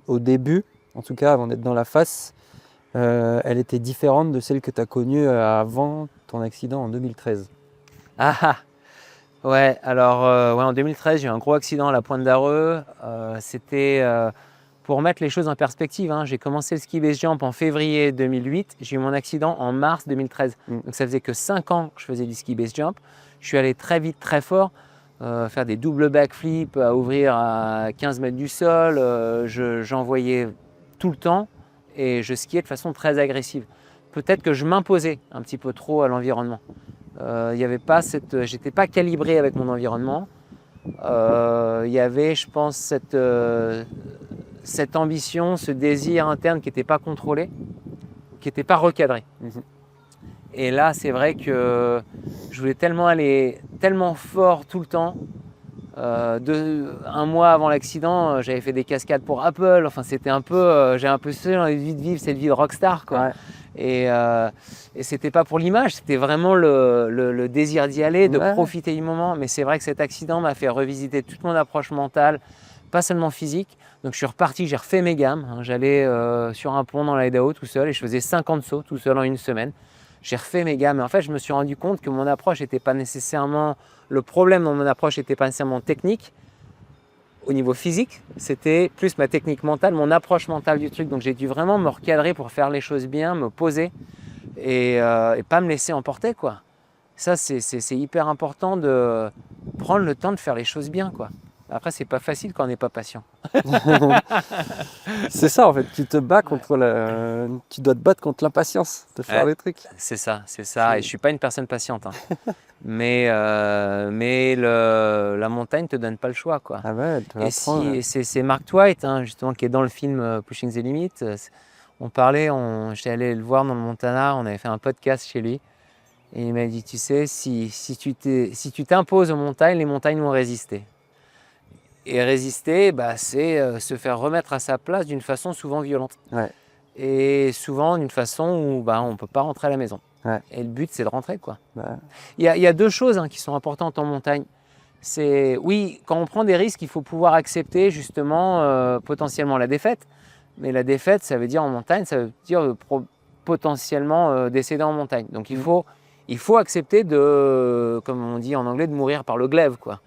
au début, en tout cas avant d'être dans la face, elle était différente de celle que tu as connue avant ton accident en 2013? Ouais, alors en 2013, j'ai eu un gros accident à la Pointe d'Areux. C'était pour mettre les choses en perspective, hein. J'ai commencé le ski base jump en février 2008. J'ai eu mon accident en mars 2013. Donc ça faisait que 5 ans que je faisais du ski base jump. Je suis allé très vite, très fort. Faire des doubles backflips, à ouvrir à 15 mètres du sol. J'envoyais tout le temps et je skiais de façon très agressive. Peut-être que je m'imposais un petit peu trop à l'environnement. J'étais pas calibré avec mon environnement. Il y avait, je pense, cette ambition, ce désir interne qui n'était pas contrôlé, qui n'était pas recadré. Et là, c'est vrai que je voulais tellement aller tellement fort tout le temps. Un mois avant l'accident, j'avais fait des cascades pour Apple. Enfin, c'était un peu, j'ai un peu envie de vivre cette vie de rockstar, quoi. Ouais. Et c'était pas pour l'image, c'était vraiment le désir d'y aller, de profiter du moment. Mais c'est vrai que cet accident m'a fait revisiter toute mon approche mentale, pas seulement physique. Donc je suis reparti, j'ai refait mes gammes. J'allais sur un pont dans l'Idaho tout seul et je faisais 50 sauts tout seul en une semaine. J'ai refait mes gammes et en fait je me suis rendu compte que mon approche n'était pas nécessairement, le problème dans mon approche n'était pas nécessairement technique au niveau physique, c'était plus ma technique mentale, mon approche mentale du truc. Donc j'ai dû vraiment me recadrer pour faire les choses bien, me poser et pas me laisser emporter, quoi. Ça c'est hyper important de prendre le temps de faire les choses bien, quoi. Après, c'est pas facile quand on n'est pas patient. C'est ça en fait, tu te bats contre tu dois te battre contre l'impatience de faire Ouais. les trucs. C'est ça, c'est ça. Et je suis pas une personne patiente, hein. mais la montagne te donne pas le choix, quoi. Ah ouais, elle te Et l'apprend, ouais. c'est Mark Twain, hein, justement, qui est dans le film Pushing the Limit. On parlait, j'étais allé le voir dans le Montana, on avait fait un podcast chez lui. Et il m'a dit, tu sais, si tu t'imposes aux montagnes, les montagnes vont résister. Et résister, bah, c'est se faire remettre à sa place d'une façon souvent violente. Ouais. Et souvent d'une façon où bah, on ne peut pas rentrer à la maison. Ouais. Et le but, c'est de rentrer, quoi. Bah, Il y a deux choses, hein, qui sont importantes en montagne. C'est, oui, quand on prend des risques, il faut pouvoir accepter justement potentiellement la défaite. Mais la défaite, ça veut dire en montagne, ça veut dire potentiellement décéder en montagne. Donc il faut accepter de, comme on dit en anglais, de mourir par le glaive, quoi.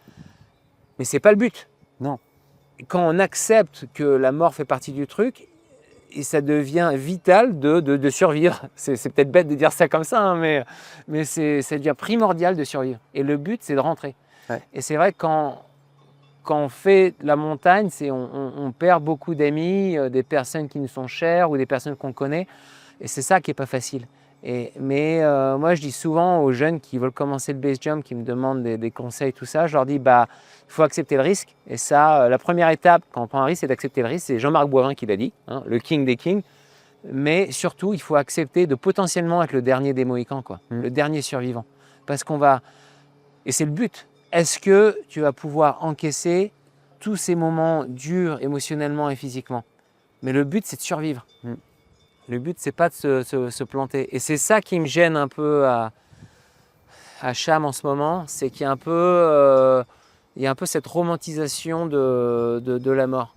Mais c'est pas le but. Non. Quand on accepte que la mort fait partie du truc, et ça devient vital de survivre. C'est peut-être bête de dire ça comme ça, hein, mais ça devient primordial de survivre. Et le but, c'est de rentrer. Ouais. Et c'est vrai que quand on fait la montagne, on perd beaucoup d'amis, des personnes qui nous sont chères ou des personnes qu'on connaît. Et c'est ça qui n'est pas facile. Mais moi, je dis souvent aux jeunes qui veulent commencer le base jump, qui me demandent des conseils, tout ça, je leur dis, bah, il faut accepter le risque. Et ça, la première étape, quand on prend un risque, c'est d'accepter le risque. C'est Jean-Marc Boivin qui l'a dit, hein, le king des kings. Mais surtout, il faut accepter de potentiellement être le dernier des Mohicans, quoi, le dernier survivant. Parce qu'on va... Et c'est le but. Est-ce que tu vas pouvoir encaisser tous ces moments durs émotionnellement et physiquement? Mais le but, c'est de survivre. Le but, c'est pas de se planter. Et c'est ça qui me gêne un peu à Cham en ce moment, c'est qu'il y a un peu, cette romantisation de la mort.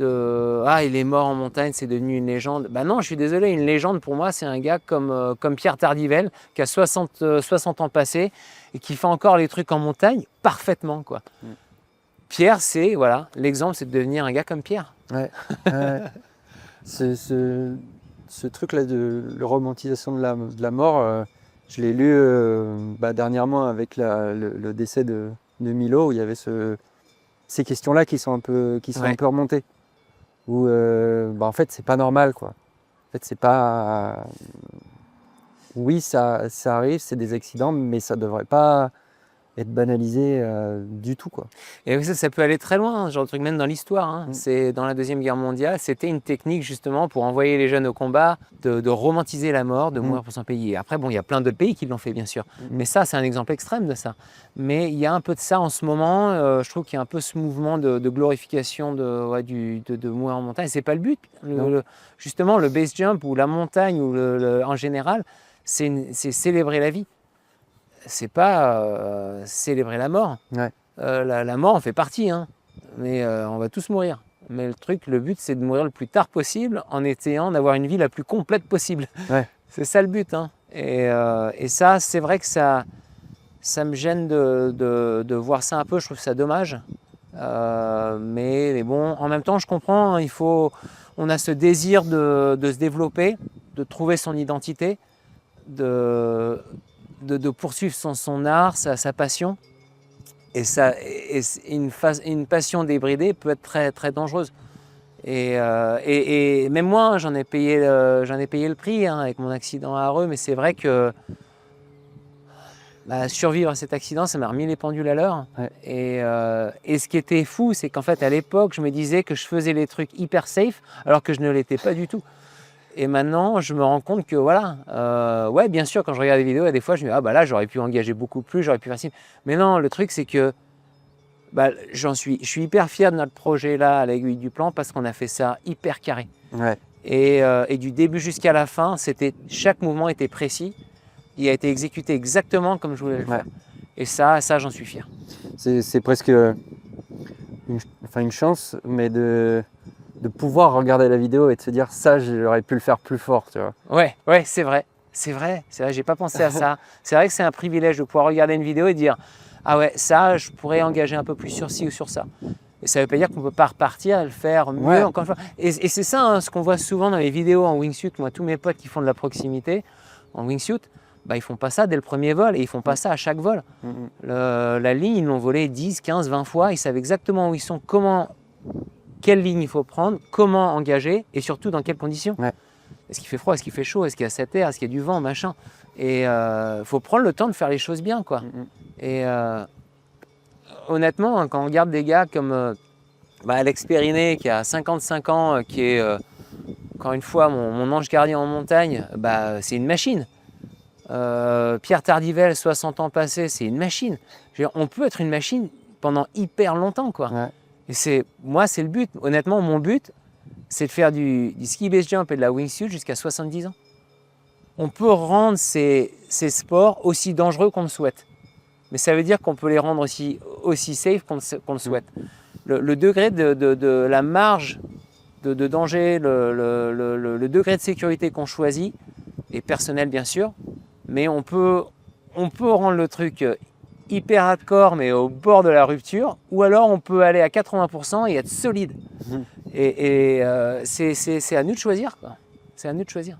Ah, il est mort en montagne, c'est devenu une légende. Bah non, je suis désolé, une légende pour moi, c'est un gars comme Pierre Tardivelle, qui a 60 ans passés et qui fait encore les trucs en montagne parfaitement, quoi. Pierre, c'est, voilà, l'exemple, c'est de devenir un gars comme Pierre. Ouais. Ce truc-là de la romantisation de la mort, je l'ai lu dernièrement avec le décès de Milo, où il y avait ces questions-là qui sont un peu remontées. Où en fait, c'est pas normal, quoi. En fait, c'est pas... Oui, ça arrive, c'est des accidents, mais ça devrait pas être banalisé du tout, quoi. Et ça peut aller très loin, hein, genre le truc même dans l'histoire, hein. C'est dans la Deuxième Guerre mondiale, c'était une technique justement pour envoyer les jeunes au combat, de romantiser la mort, de mourir pour son pays. Et après, bon, il y a plein d'autres pays qui l'ont fait, bien sûr. Mais ça, c'est un exemple extrême de ça. Mais il y a un peu de ça en ce moment. Je trouve qu'il y a un peu ce mouvement de glorification de mourir en montagne. C'est pas le but. Justement, le base jump ou la montagne ou en général, c'est célébrer la vie. C'est pas célébrer la mort. Ouais. La mort en fait partie, hein. Mais on va tous mourir. Mais le but, c'est de mourir le plus tard possible en essayant d'avoir une vie la plus complète possible. Ouais. C'est ça le but, hein. Et ça, c'est vrai que ça me gêne de voir ça un peu. Je trouve ça dommage. Mais bon, en même temps, je comprends, hein, on a ce désir de se développer, de trouver son identité, de poursuivre son art, sa passion. Et une passion débridée peut être très, très dangereuse. Et même moi, j'en ai payé le prix, hein, avec mon accident à Areux, mais c'est vrai que survivre à cet accident, ça m'a remis les pendules à l'heure. Ouais. Et ce qui était fou, c'est qu'en fait, à l'époque, je me disais que je faisais les trucs hyper safe, alors que je ne l'étais pas du tout. Et maintenant, je me rends compte que voilà, ouais, bien sûr, quand je regarde les vidéos, des fois, je me dis, ah bah là, j'aurais pu engager beaucoup plus, j'aurais pu faire ci. Mais non, le truc, c'est que je suis hyper fier de notre projet là, à l'Aiguille du Plan, parce qu'on a fait ça hyper carré. Ouais. Et du début jusqu'à la fin, chaque mouvement était précis. Il a été exécuté exactement comme je voulais le faire. Et ça, j'en suis fier. C'est presque une chance, mais de pouvoir regarder la vidéo et de se dire ça, j'aurais pu le faire plus fort, tu vois. Ouais, c'est vrai, j'ai pas pensé à ça. C'est vrai que c'est un privilège de pouvoir regarder une vidéo et dire ah ouais, ça, je pourrais engager un peu plus sur ci ou sur ça. Et ça veut pas dire qu'on peut pas repartir et le faire mieux encore une fois. Et c'est ça, hein, ce qu'on voit souvent dans les vidéos en wingsuit. Moi, tous mes potes qui font de la proximité en wingsuit, bah, ils font pas ça dès le premier vol et ils font pas ça à chaque vol. La ligne, ils l'ont volée 10, 15, 20 fois. Ils savent exactement où ils sont, quelle ligne il faut prendre, comment engager et surtout dans quelles conditions. Ouais. Est-ce qu'il fait froid, est-ce qu'il fait chaud, est-ce qu'il y a cet air, est-ce qu'il y a du vent, machin. Et faut prendre le temps de faire les choses bien, quoi. Et honnêtement, hein, quand on regarde des gars comme Alex Périnet qui a 55 ans, qui est encore une fois mon ange gardien en montagne, c'est une machine. Pierre Tardivelle, 60 ans passés, c'est une machine. Je veux dire, on peut être une machine pendant hyper longtemps, quoi. Ouais. Et c'est le but. Honnêtement, mon but, c'est de faire du ski base jump et de la wingsuit jusqu'à 70 ans. On peut rendre ces sports aussi dangereux qu'on le souhaite. Mais ça veut dire qu'on peut les rendre aussi safe qu'on le souhaite. Le degré de la marge de danger, le degré de sécurité qu'on choisit est personnel, bien sûr. Mais on peut rendre le truc hyper hardcore, mais au bord de la rupture. Ou alors on peut aller à 80% et être solide. Et c'est à nous de choisir, quoi. C'est à nous de choisir.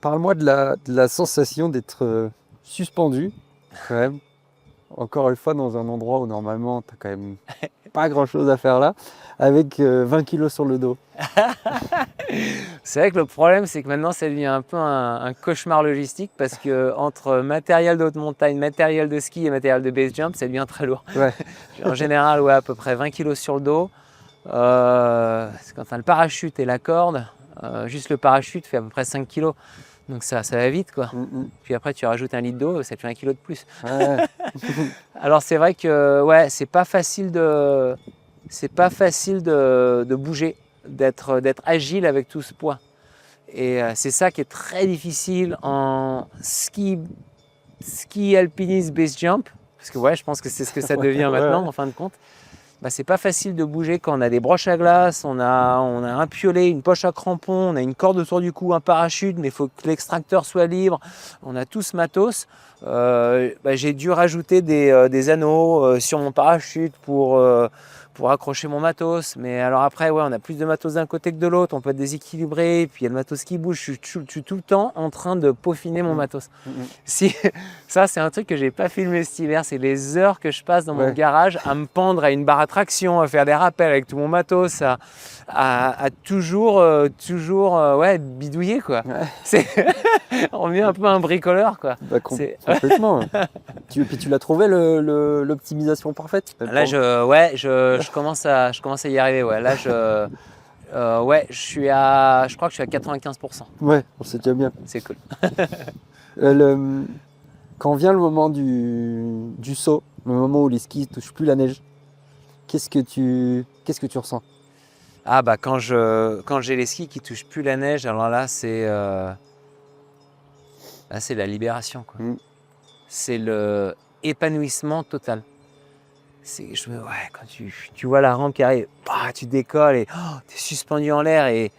Parle-moi de la sensation d'être suspendu, quand même. Encore une fois, dans un endroit où normalement, tu n'as quand même pas grand-chose à faire là, avec 20 kilos sur le dos. C'est vrai que le problème, c'est que maintenant, ça devient un peu un cauchemar logistique parce que entre matériel de haute montagne, matériel de ski et matériel de base jump, ça devient très lourd. Ouais. En général, ouais, à peu près 20 kilos sur le dos. Quand tu as le parachute et la corde, juste le parachute fait à peu près 5 kilos. Donc ça va vite, quoi. Puis après, tu rajoutes 1 litre d'eau, ça te fait 1 kilo de plus. Ouais. Alors c'est vrai que ouais, c'est pas facile de bouger, d'être agile avec tout ce poids. Et c'est ça qui est très difficile en ski alpinisme base jump, parce que ouais, je pense que c'est ce que ça devient maintenant en fin de compte. C'est pas facile de bouger quand on a des broches à glace, on a un piolet, une poche à crampons, on a une corde autour du cou, un parachute, mais il faut que l'extracteur soit libre. On a tout ce matos. J'ai dû rajouter des anneaux sur mon parachute pour accrocher mon matos. Mais alors après, ouais, on a plus de matos d'un côté que de l'autre, on peut être déséquilibré, puis il y a le matos qui bouge. Je suis tout le temps en train de peaufiner mon matos. Ça, c'est un truc que j'ai pas filmé cet hiver, c'est les heures que je passe dans mon garage à me pendre à une barre à traction, à faire des rappels avec tout mon matos, à toujours bidouiller, quoi. Ouais. On est un peu un bricoleur, quoi. Complètement. Puis tu l'as trouvé l'optimisation parfaite. Là, je commence à y arriver. Ouais. Là, je crois que je suis à 95%. Ouais, c'est déjà bien. C'est cool. Quand vient le moment du saut, le moment où les skis ne touchent plus la neige, qu'est-ce que tu ressens? Quand j'ai les skis qui touchent plus la neige, alors là c'est la libération, quoi. C'est le épanouissement total. Quand tu vois la rampe qui arrive, tu décolles et tu es suspendu en l'air et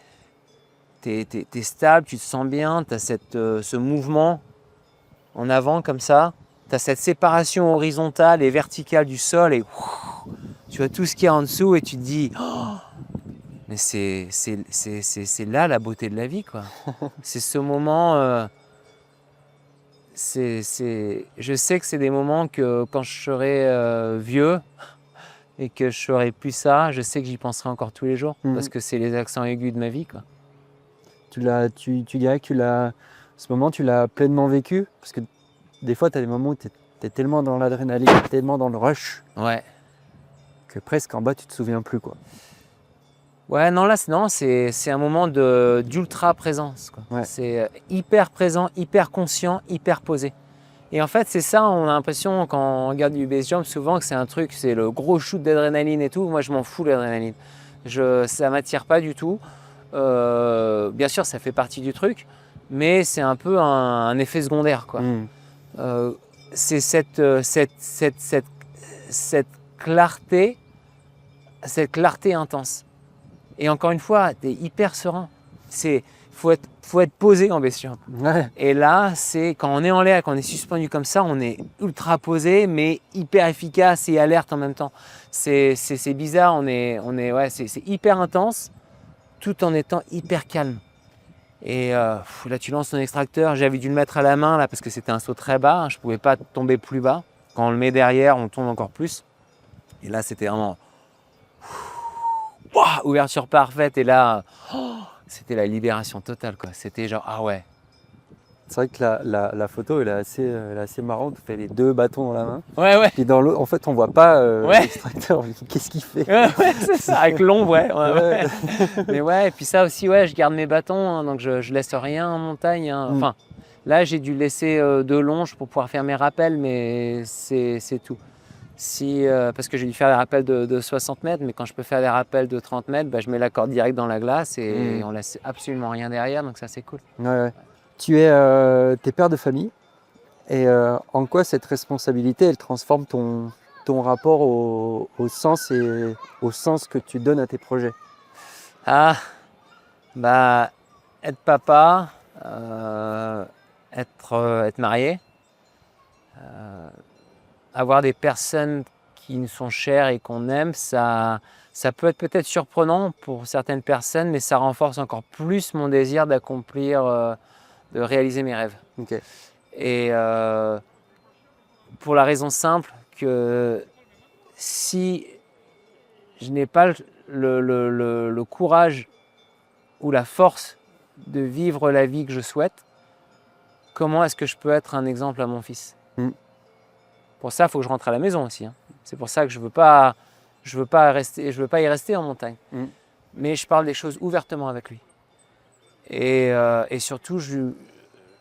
tu es stable, tu te sens bien, tu as ce mouvement en avant comme ça, tu as cette séparation horizontale et verticale du sol et tu vois tout ce qu'il y a en dessous et tu te dis mais c'est là la beauté de la vie, quoi. C'est ce moment, je sais que c'est des moments que quand je serai vieux et que je ferai plus ça, je sais que j'y penserai encore tous les jours parce que c'est les accents aigus de ma vie, quoi. Tu dirais que ce moment, tu l'as pleinement vécu? Parce que des fois, tu as des moments où tu es tellement dans l'adrénaline, tellement dans le rush, que presque en bas, tu te souviens plus, quoi. Ouais, non, là, c'est un moment d'ultra présence, quoi. Ouais. C'est hyper présent, hyper conscient, hyper posé. Et en fait, c'est ça, on a l'impression, quand on regarde du base jump, souvent que c'est un truc, c'est le gros shoot d'adrénaline et tout. Moi, je m'en fous de l'adrénaline. Ça m'attire pas du tout. Bien sûr, ça fait partie du truc, mais c'est un peu un effet secondaire, quoi. C'est cette clarté intense. Et encore une fois, tu es hyper serein. Faut être posé en base jump. Ouais. Et là, c'est quand on est en l'air, quand on est suspendu comme ça, on est ultra posé, mais hyper efficace et alerte en même temps. C'est bizarre, c'est hyper intense, tout en étant hyper calme. Et là, tu lances ton extracteur. J'avais dû le mettre à la main là parce que c'était un saut très bas. Hein, je ne pouvais pas tomber plus bas. Quand on le met derrière, on tombe encore plus. Et là, c'était vraiment ouverture parfaite. Et là, c'était la libération totale, quoi. C'était genre, ah ouais. C'est vrai que la photo, elle est assez marrante. Tu fais les deux bâtons dans la main. Ouais. Puis dans l'autre, en fait, on voit pas Ouais. l'extracteur. Qu'est-ce qu'il fait? Ouais, c'est ça, avec l'ombre, ouais. Mais ouais, et puis ça aussi, ouais, je garde mes bâtons, hein, donc je laisse rien en montagne. Hein. Enfin, là, j'ai dû laisser de longe pour pouvoir faire mes rappels, mais c'est tout. Parce que j'ai dû faire des rappels de 60 mètres, mais quand je peux faire des rappels de 30 mètres, bah, je mets la corde direct dans la glace et on laisse absolument rien derrière, donc ça, c'est cool. Ouais. T'es père de famille, et en quoi cette responsabilité, elle transforme ton rapport au sens et au sens que tu donnes à tes projets? Ah, bah, être papa, être marié, avoir des personnes qui nous sont chères et qu'on aime, ça peut être peut-être surprenant pour certaines personnes, mais ça renforce encore plus mon désir d'accomplir, de réaliser mes rêves. Okay. Et pour la raison simple que si je n'ai pas le courage ou la force de vivre la vie que je souhaite, comment est-ce que je peux être un exemple à mon fils? Pour ça, il faut que je rentre à la maison aussi. Hein. C'est pour ça que je veux pas y rester en montagne. Mais je parle des choses ouvertement avec lui. Et surtout,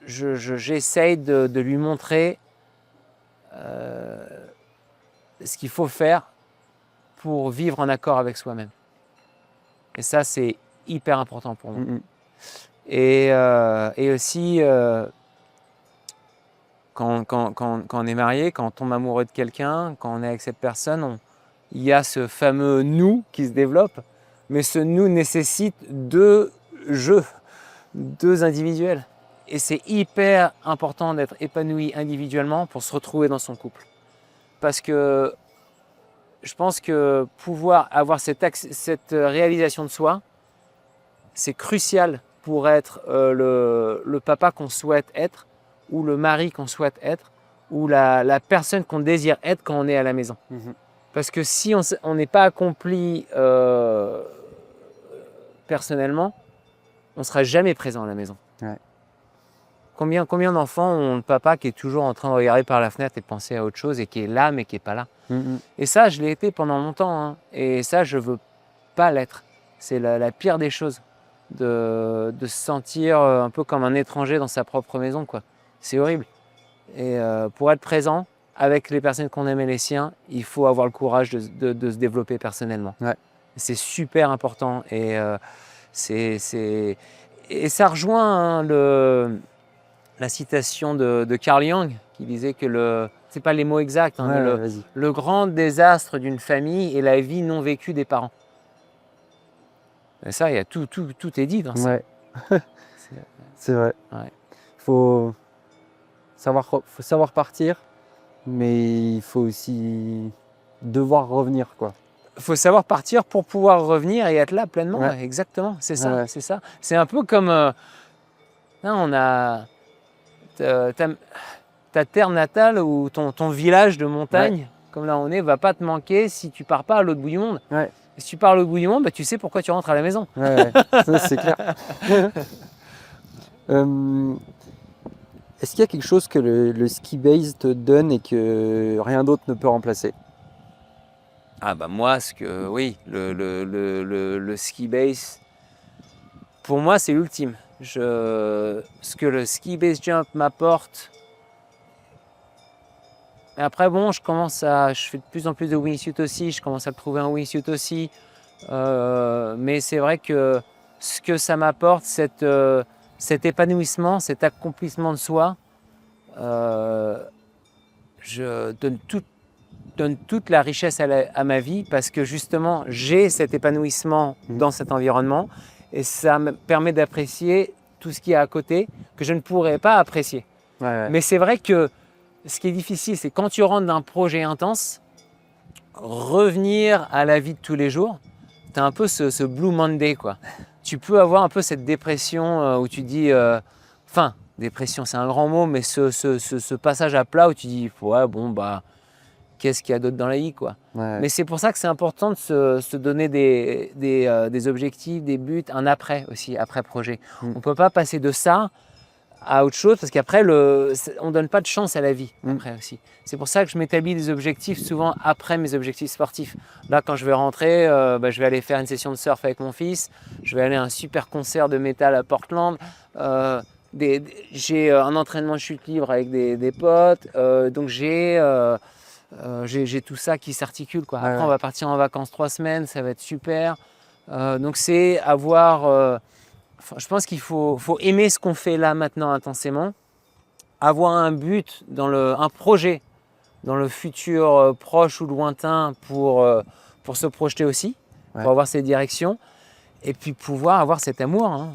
j'essaye de lui montrer ce qu'il faut faire pour vivre en accord avec soi-même. Et ça, c'est hyper important pour moi. Et aussi, quand on est marié, quand on tombe amoureux de quelqu'un, quand on est avec cette personne, il y a ce fameux « nous » qui se développe, mais ce « nous » nécessite deux jeux, deux individuels. Et c'est hyper important d'être épanoui individuellement pour se retrouver dans son couple. Parce que je pense que pouvoir avoir cette réalisation de soi, c'est crucial pour être le papa qu'on souhaite être, ou le mari qu'on souhaite être, ou la personne qu'on désire être quand on est à la maison. Parce que si on n'est pas accompli personnellement, on ne sera jamais présent à la maison. Ouais. Combien d'enfants ont le papa qui est toujours en train de regarder par la fenêtre et de penser à autre chose et qui est là mais qui n'est pas là? Et ça, je l'ai été pendant longtemps. Hein. Et ça, je ne veux pas l'être. C'est la pire des choses, de se sentir un peu comme un étranger dans sa propre maison, quoi. C'est horrible. Et pour être présent avec les personnes qu'on aime et les siens, il faut avoir le courage de se développer personnellement. Ouais. C'est super important. Et ça rejoint la citation de Carl Jung qui disait que c'est pas les mots exacts, hein, le grand désastre d'une famille est la vie non vécue des parents. Et ça, il y a tout est dit dans ça. Ouais. C'est vrai. Ouais. Faut savoir partir, mais il faut aussi devoir revenir, quoi. Il faut savoir partir pour pouvoir revenir et être là pleinement. Ouais. Exactement, c'est ça. Ouais. C'est ça. C'est un peu comme on a ta terre natale ou ton village de montagne, comme là on est, va pas te manquer si tu pars pas à l'autre bout du monde. Ouais. Et si tu pars à l'autre bout du monde, bah, tu sais pourquoi tu rentres à la maison. Ouais. Ça, c'est clair. Est-ce qu'il y a quelque chose que le ski base te donne et que rien d'autre ne peut remplacer? Ah bah moi, le ski base, pour moi c'est l'ultime. Ce que le ski base jump m'apporte. Et après bon, je fais de plus en plus de wingsuit aussi, je commence à trouver un wingsuit aussi. Mais c'est vrai que ce que ça m'apporte, cet épanouissement, cet accomplissement de soi, je donne toute la richesse à ma vie parce que justement j'ai cet épanouissement dans cet environnement et ça me permet d'apprécier tout ce qu'il y a à côté que je ne pourrais pas apprécier. Ouais. Mais c'est vrai que ce qui est difficile, c'est quand tu rentres dans un projet intense, revenir à la vie de tous les jours, tu as un peu ce Blue Monday, quoi. tu peux avoir un peu cette dépression où tu dis, enfin, dépression c'est un grand mot, mais ce passage à plat où tu dis, ouais, bon, bah, qu'est-ce qu'il y a d'autre dans la vie, quoi. Ouais. Mais c'est pour ça que c'est important de se donner des objectifs, des buts, un après aussi, après projet. On ne peut pas passer de ça à autre chose parce qu'après, on ne donne pas de chance à la vie après aussi. C'est pour ça que je m'établis des objectifs souvent après mes objectifs sportifs. Là, quand je vais rentrer, je vais aller faire une session de surf avec mon fils, je vais aller à un super concert de métal à Portland, j'ai un entraînement de chute libre avec des potes, donc j'ai tout ça qui s'articule, quoi. Après, on va partir en vacances 3 semaines, ça va être super. Donc c'est avoir... je pense qu'il faut aimer ce qu'on fait là maintenant intensément, avoir un but, un projet dans le futur proche ou lointain pour se projeter aussi, pour avoir cette direction et puis pouvoir avoir cet amour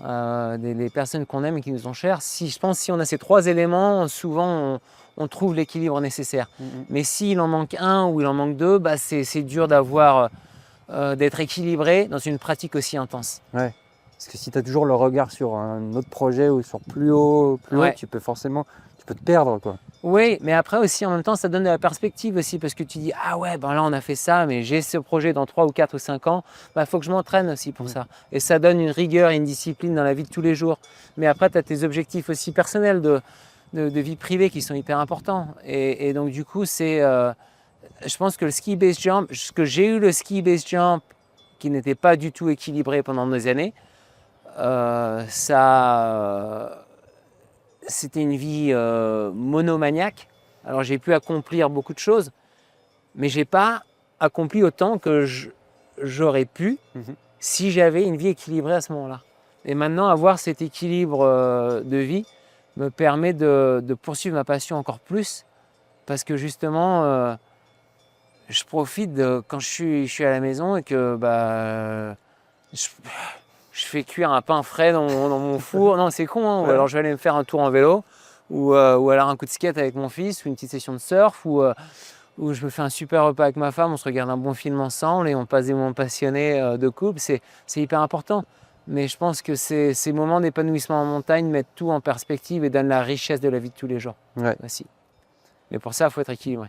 des personnes qu'on aime et qui nous sont chères. Je pense que si on a ces 3 éléments, souvent on trouve l'équilibre nécessaire. Mais s'il en manque un ou il en manque 2, bah c'est dur d'être équilibré dans une pratique aussi intense. Ouais. Parce que si tu as toujours le regard sur un autre projet ou sur plus haut, tu peux te perdre, quoi. Oui, mais après aussi, en même temps, ça donne de la perspective aussi parce que tu dis, ah ouais, ben là, on a fait ça, mais j'ai ce projet dans 3 ou 4 ou 5 ans, il faut que je m'entraîne aussi pour ça. Et ça donne une rigueur et une discipline dans la vie de tous les jours. Mais après, tu as tes objectifs aussi personnels de vie privée qui sont hyper importants. Et donc, du coup, je pense que le ski base jump, que j'ai eu le ski base jump qui n'était pas du tout équilibré pendant des années, c'était une vie monomaniaque. Alors j'ai pu accomplir beaucoup de choses, mais j'ai pas accompli autant que j'aurais pu si j'avais une vie équilibrée à ce moment-là. Et maintenant, avoir cet équilibre de vie me permet de poursuivre ma passion encore plus, parce que justement, je profite quand je suis à la maison et que je fais cuire un pain frais dans mon four. Non, c'est con, hein. Ou alors je vais aller me faire un tour en vélo, ou alors un coup de skate avec mon fils, ou une petite session de surf, ou je me fais un super repas avec ma femme, on se regarde un bon film ensemble et on passe des moments passionnés de couple. C'est hyper important. Mais je pense que ces moments d'épanouissement en montagne mettent tout en perspective et donnent la richesse de la vie de tous les jours. Aussi. Mais pour ça, il faut être équilibré.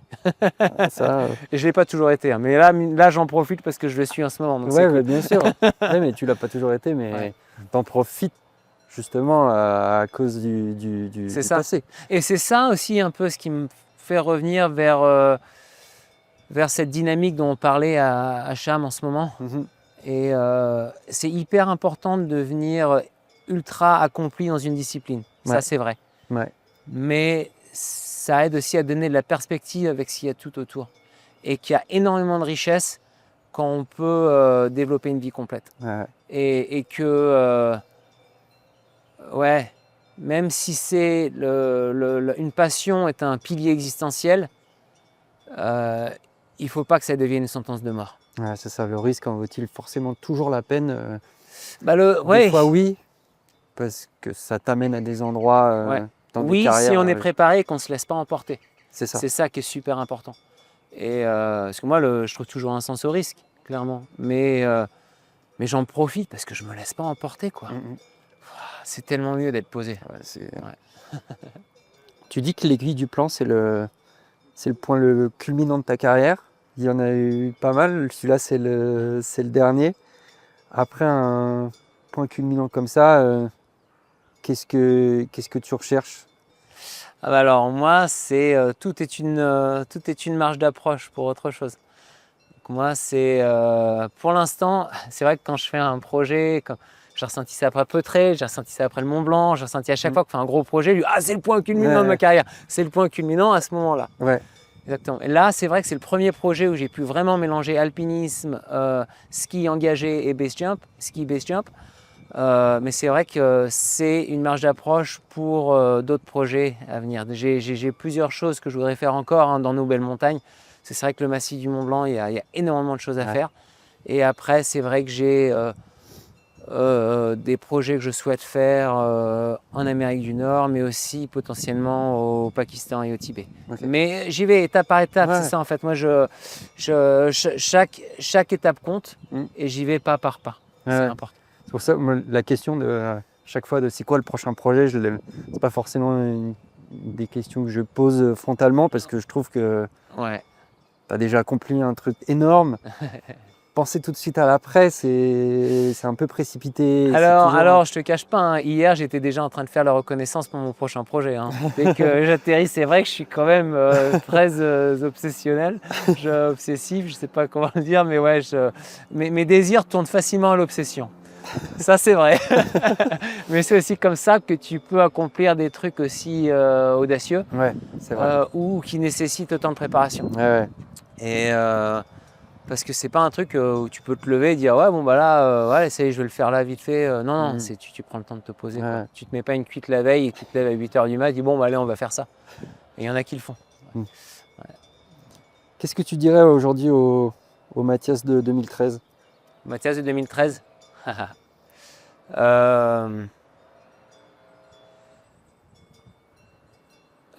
Et je ne l'ai pas toujours été. Hein. Mais là j'en profite parce que je le suis en ce moment. Oui, cool. Bien sûr. Mais tu ne l'as pas toujours été, mais tu en profites justement à cause du passé. Et c'est ça aussi un peu ce qui me fait revenir vers cette dynamique dont on parlait à Cham en ce moment. Et c'est hyper important de devenir ultra accompli dans une discipline. Ça, c'est vrai. Mais ça aide aussi à donner de la perspective avec ce qu'il y a tout autour. Et qu'il y a énormément de richesse quand on peut développer une vie complète. Et que, même si c'est une passion est un pilier existentiel, il ne faut pas que ça devienne une sentence de mort. C'est ça, le risque en vaut-il forcément toujours la peine Des fois, oui, parce que ça t'amène à des endroits... Oui, si on est préparé et qu'on ne se laisse pas emporter. C'est ça. C'est ça qui est super important. Et parce que moi, je trouve toujours un sens au risque, clairement. Mais j'en profite parce que je ne me laisse pas emporter, quoi. C'est tellement mieux d'être posé. Tu dis que l'Aiguille du Plan, c'est le point le culminant de ta carrière. Il y en a eu pas mal. Celui-là, c'est le dernier. Après un point culminant comme ça... Qu'est-ce que tu recherches? Alors moi, tout est une marge d'approche pour autre chose. Donc moi, pour l'instant, c'est vrai que quand je fais un projet, j'ai ressenti ça après Petré, j'ai ressenti ça après le Mont Blanc, j'ai ressenti à chaque fois que je fais un gros projet, c'est le point culminant de ma carrière. C'est le point culminant à ce moment-là. Exactement. Et là, c'est vrai que c'est le premier projet où j'ai pu vraiment mélanger alpinisme, ski engagé et ski base jump. Mais c'est vrai que c'est une marge d'approche pour d'autres projets à venir. J'ai plusieurs choses que je voudrais faire encore dans nos belles montagnes. C'est vrai que le massif du Mont Blanc, il y a énormément de choses à faire. Et après, c'est vrai que j'ai des projets que je souhaite faire en Amérique du Nord, mais aussi potentiellement au Pakistan et au Tibet. Mais j'y vais étape par étape, c'est ça en fait. Moi, chaque étape compte et j'y vais pas par pas. C'est important. C'est pour ça moi, la question de chaque fois de c'est quoi le prochain projet, c'est pas forcément des questions que je pose frontalement parce que je trouve que Ouais. tu as déjà accompli un truc énorme. Penser tout de suite à l'après, c'est un peu précipité. C'est Alors, je te cache pas, hein, hier j'étais déjà en train de faire la reconnaissance pour mon prochain projet. Hein. Dès que j'atterris, c'est vrai que je suis quand même très obsessionnel, obsessif, je sais pas comment le dire, mais ouais, mes désirs tournent facilement à l'obsession. Ça c'est vrai. Mais c'est aussi comme ça que tu peux accomplir des trucs aussi audacieux Ouais, c'est vrai. ou qui nécessitent autant de préparation. Ouais. Et parce que c'est pas un truc où tu peux te lever et dire ouais bon bah là ouais ça y est je vais le faire là vite fait. Non, tu prends le temps de te poser. Quoi. Tu te mets pas une cuite la veille et tu te lèves à 8h du mat et dis bon bah allez on va faire ça. Et il y en a qui le font. Ouais. Qu'est-ce que tu dirais aujourd'hui au Mathias de 2013? Mathias de 2013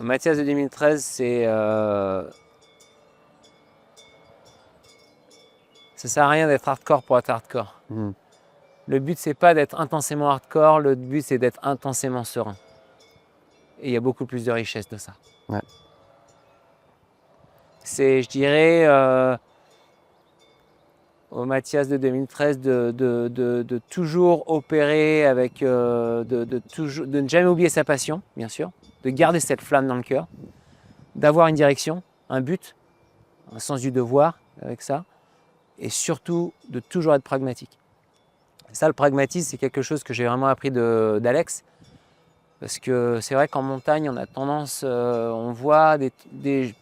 Mathias de 2013 c'est ça sert à rien d'être hardcore pour être hardcore. Le but, c'est pas d'être intensément hardcore, le but, c'est d'être intensément serein. Et il y a beaucoup plus de richesse de ça. Ouais. C'est, je dirais, au Mathias de 2013, de toujours opérer avec, de ne jamais oublier sa passion, bien sûr, de garder cette flamme dans le cœur, d'avoir une direction, un but, un sens du devoir avec ça, et surtout de toujours être pragmatique. Ça, le pragmatisme, c'est quelque chose que j'ai vraiment appris d'Alex. Parce que c'est vrai qu'en montagne, on a tendance, on voit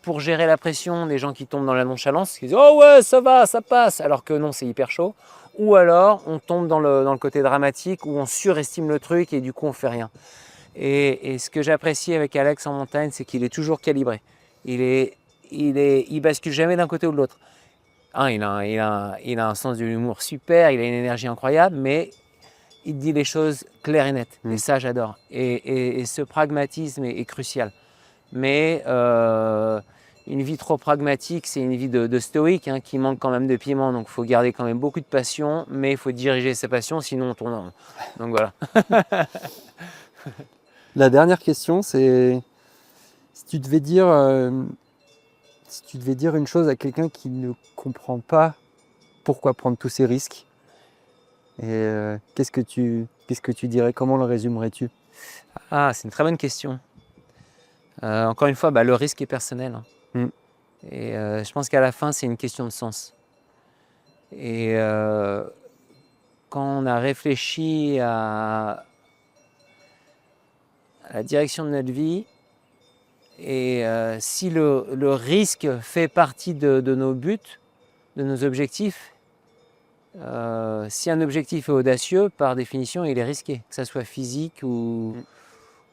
pour gérer la pression, des gens qui tombent dans la nonchalance, qui disent « Oh ouais, ça va, ça passe !» alors que non, c'est hyper chaud. Ou alors, on tombe dans le côté dramatique où on surestime le truc et du coup, on fait rien. Et ce que j'apprécie avec Alex en montagne, c'est qu'il est toujours calibré. Il bascule jamais d'un côté ou de l'autre. Il a un sens de l'humour super, il a une énergie incroyable, mais il dit les choses claires et nettes. Et ça, j'adore. Et ce pragmatisme est crucial. Mais une vie trop pragmatique, c'est une vie de stoïque qui manque quand même de piment. Donc, il faut garder quand même beaucoup de passion, mais il faut diriger sa passion, sinon on tourne en rond. Donc, voilà. La dernière question, c'est si tu devais dire une chose à quelqu'un qui ne comprend pas pourquoi prendre tous ces risques, et qu'est-ce que tu dirais? Comment le résumerais-tu? Ah, c'est une très bonne question. Encore une fois, le risque est personnel. Et je pense qu'à la fin, c'est une question de sens. Et quand on a réfléchi à la direction de notre vie, et si le risque fait partie de nos buts, de nos objectifs, si un objectif est audacieux, par définition, il est risqué, que ça soit physique ou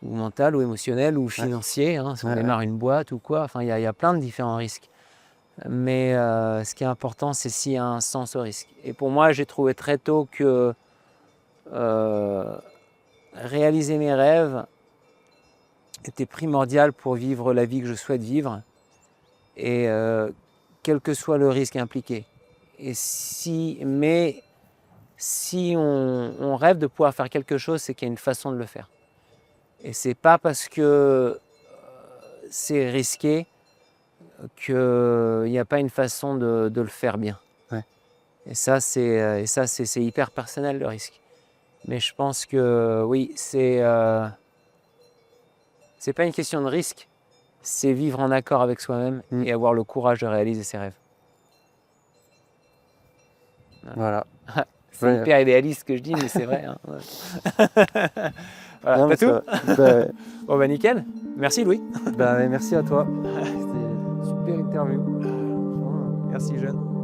mental ou émotionnel ou financier, si on démarre une boîte ou quoi, enfin il y a plein de différents risques. Mais ce qui est important, c'est s'il y a un sens au risque. Et pour moi, j'ai trouvé très tôt que réaliser mes rêves était primordial pour vivre la vie que je souhaite vivre, et quel que soit le risque impliqué. Mais si on rêve de pouvoir faire quelque chose, c'est qu'il y a une façon de le faire. Et c'est pas parce que c'est risqué qu'il n'y a pas une façon de le faire bien. Ouais. Et ça, c'est hyper personnel, le risque. Mais je pense que oui, c'est pas une question de risque, c'est vivre en accord avec soi-même et avoir le courage de réaliser ses rêves. Voilà. C'est hyper idéaliste ce que je dis, mais c'est vrai. Voilà, Non, t'as tout bon, nickel. Merci Louis. merci à toi. C'était une super interview. Merci jeune.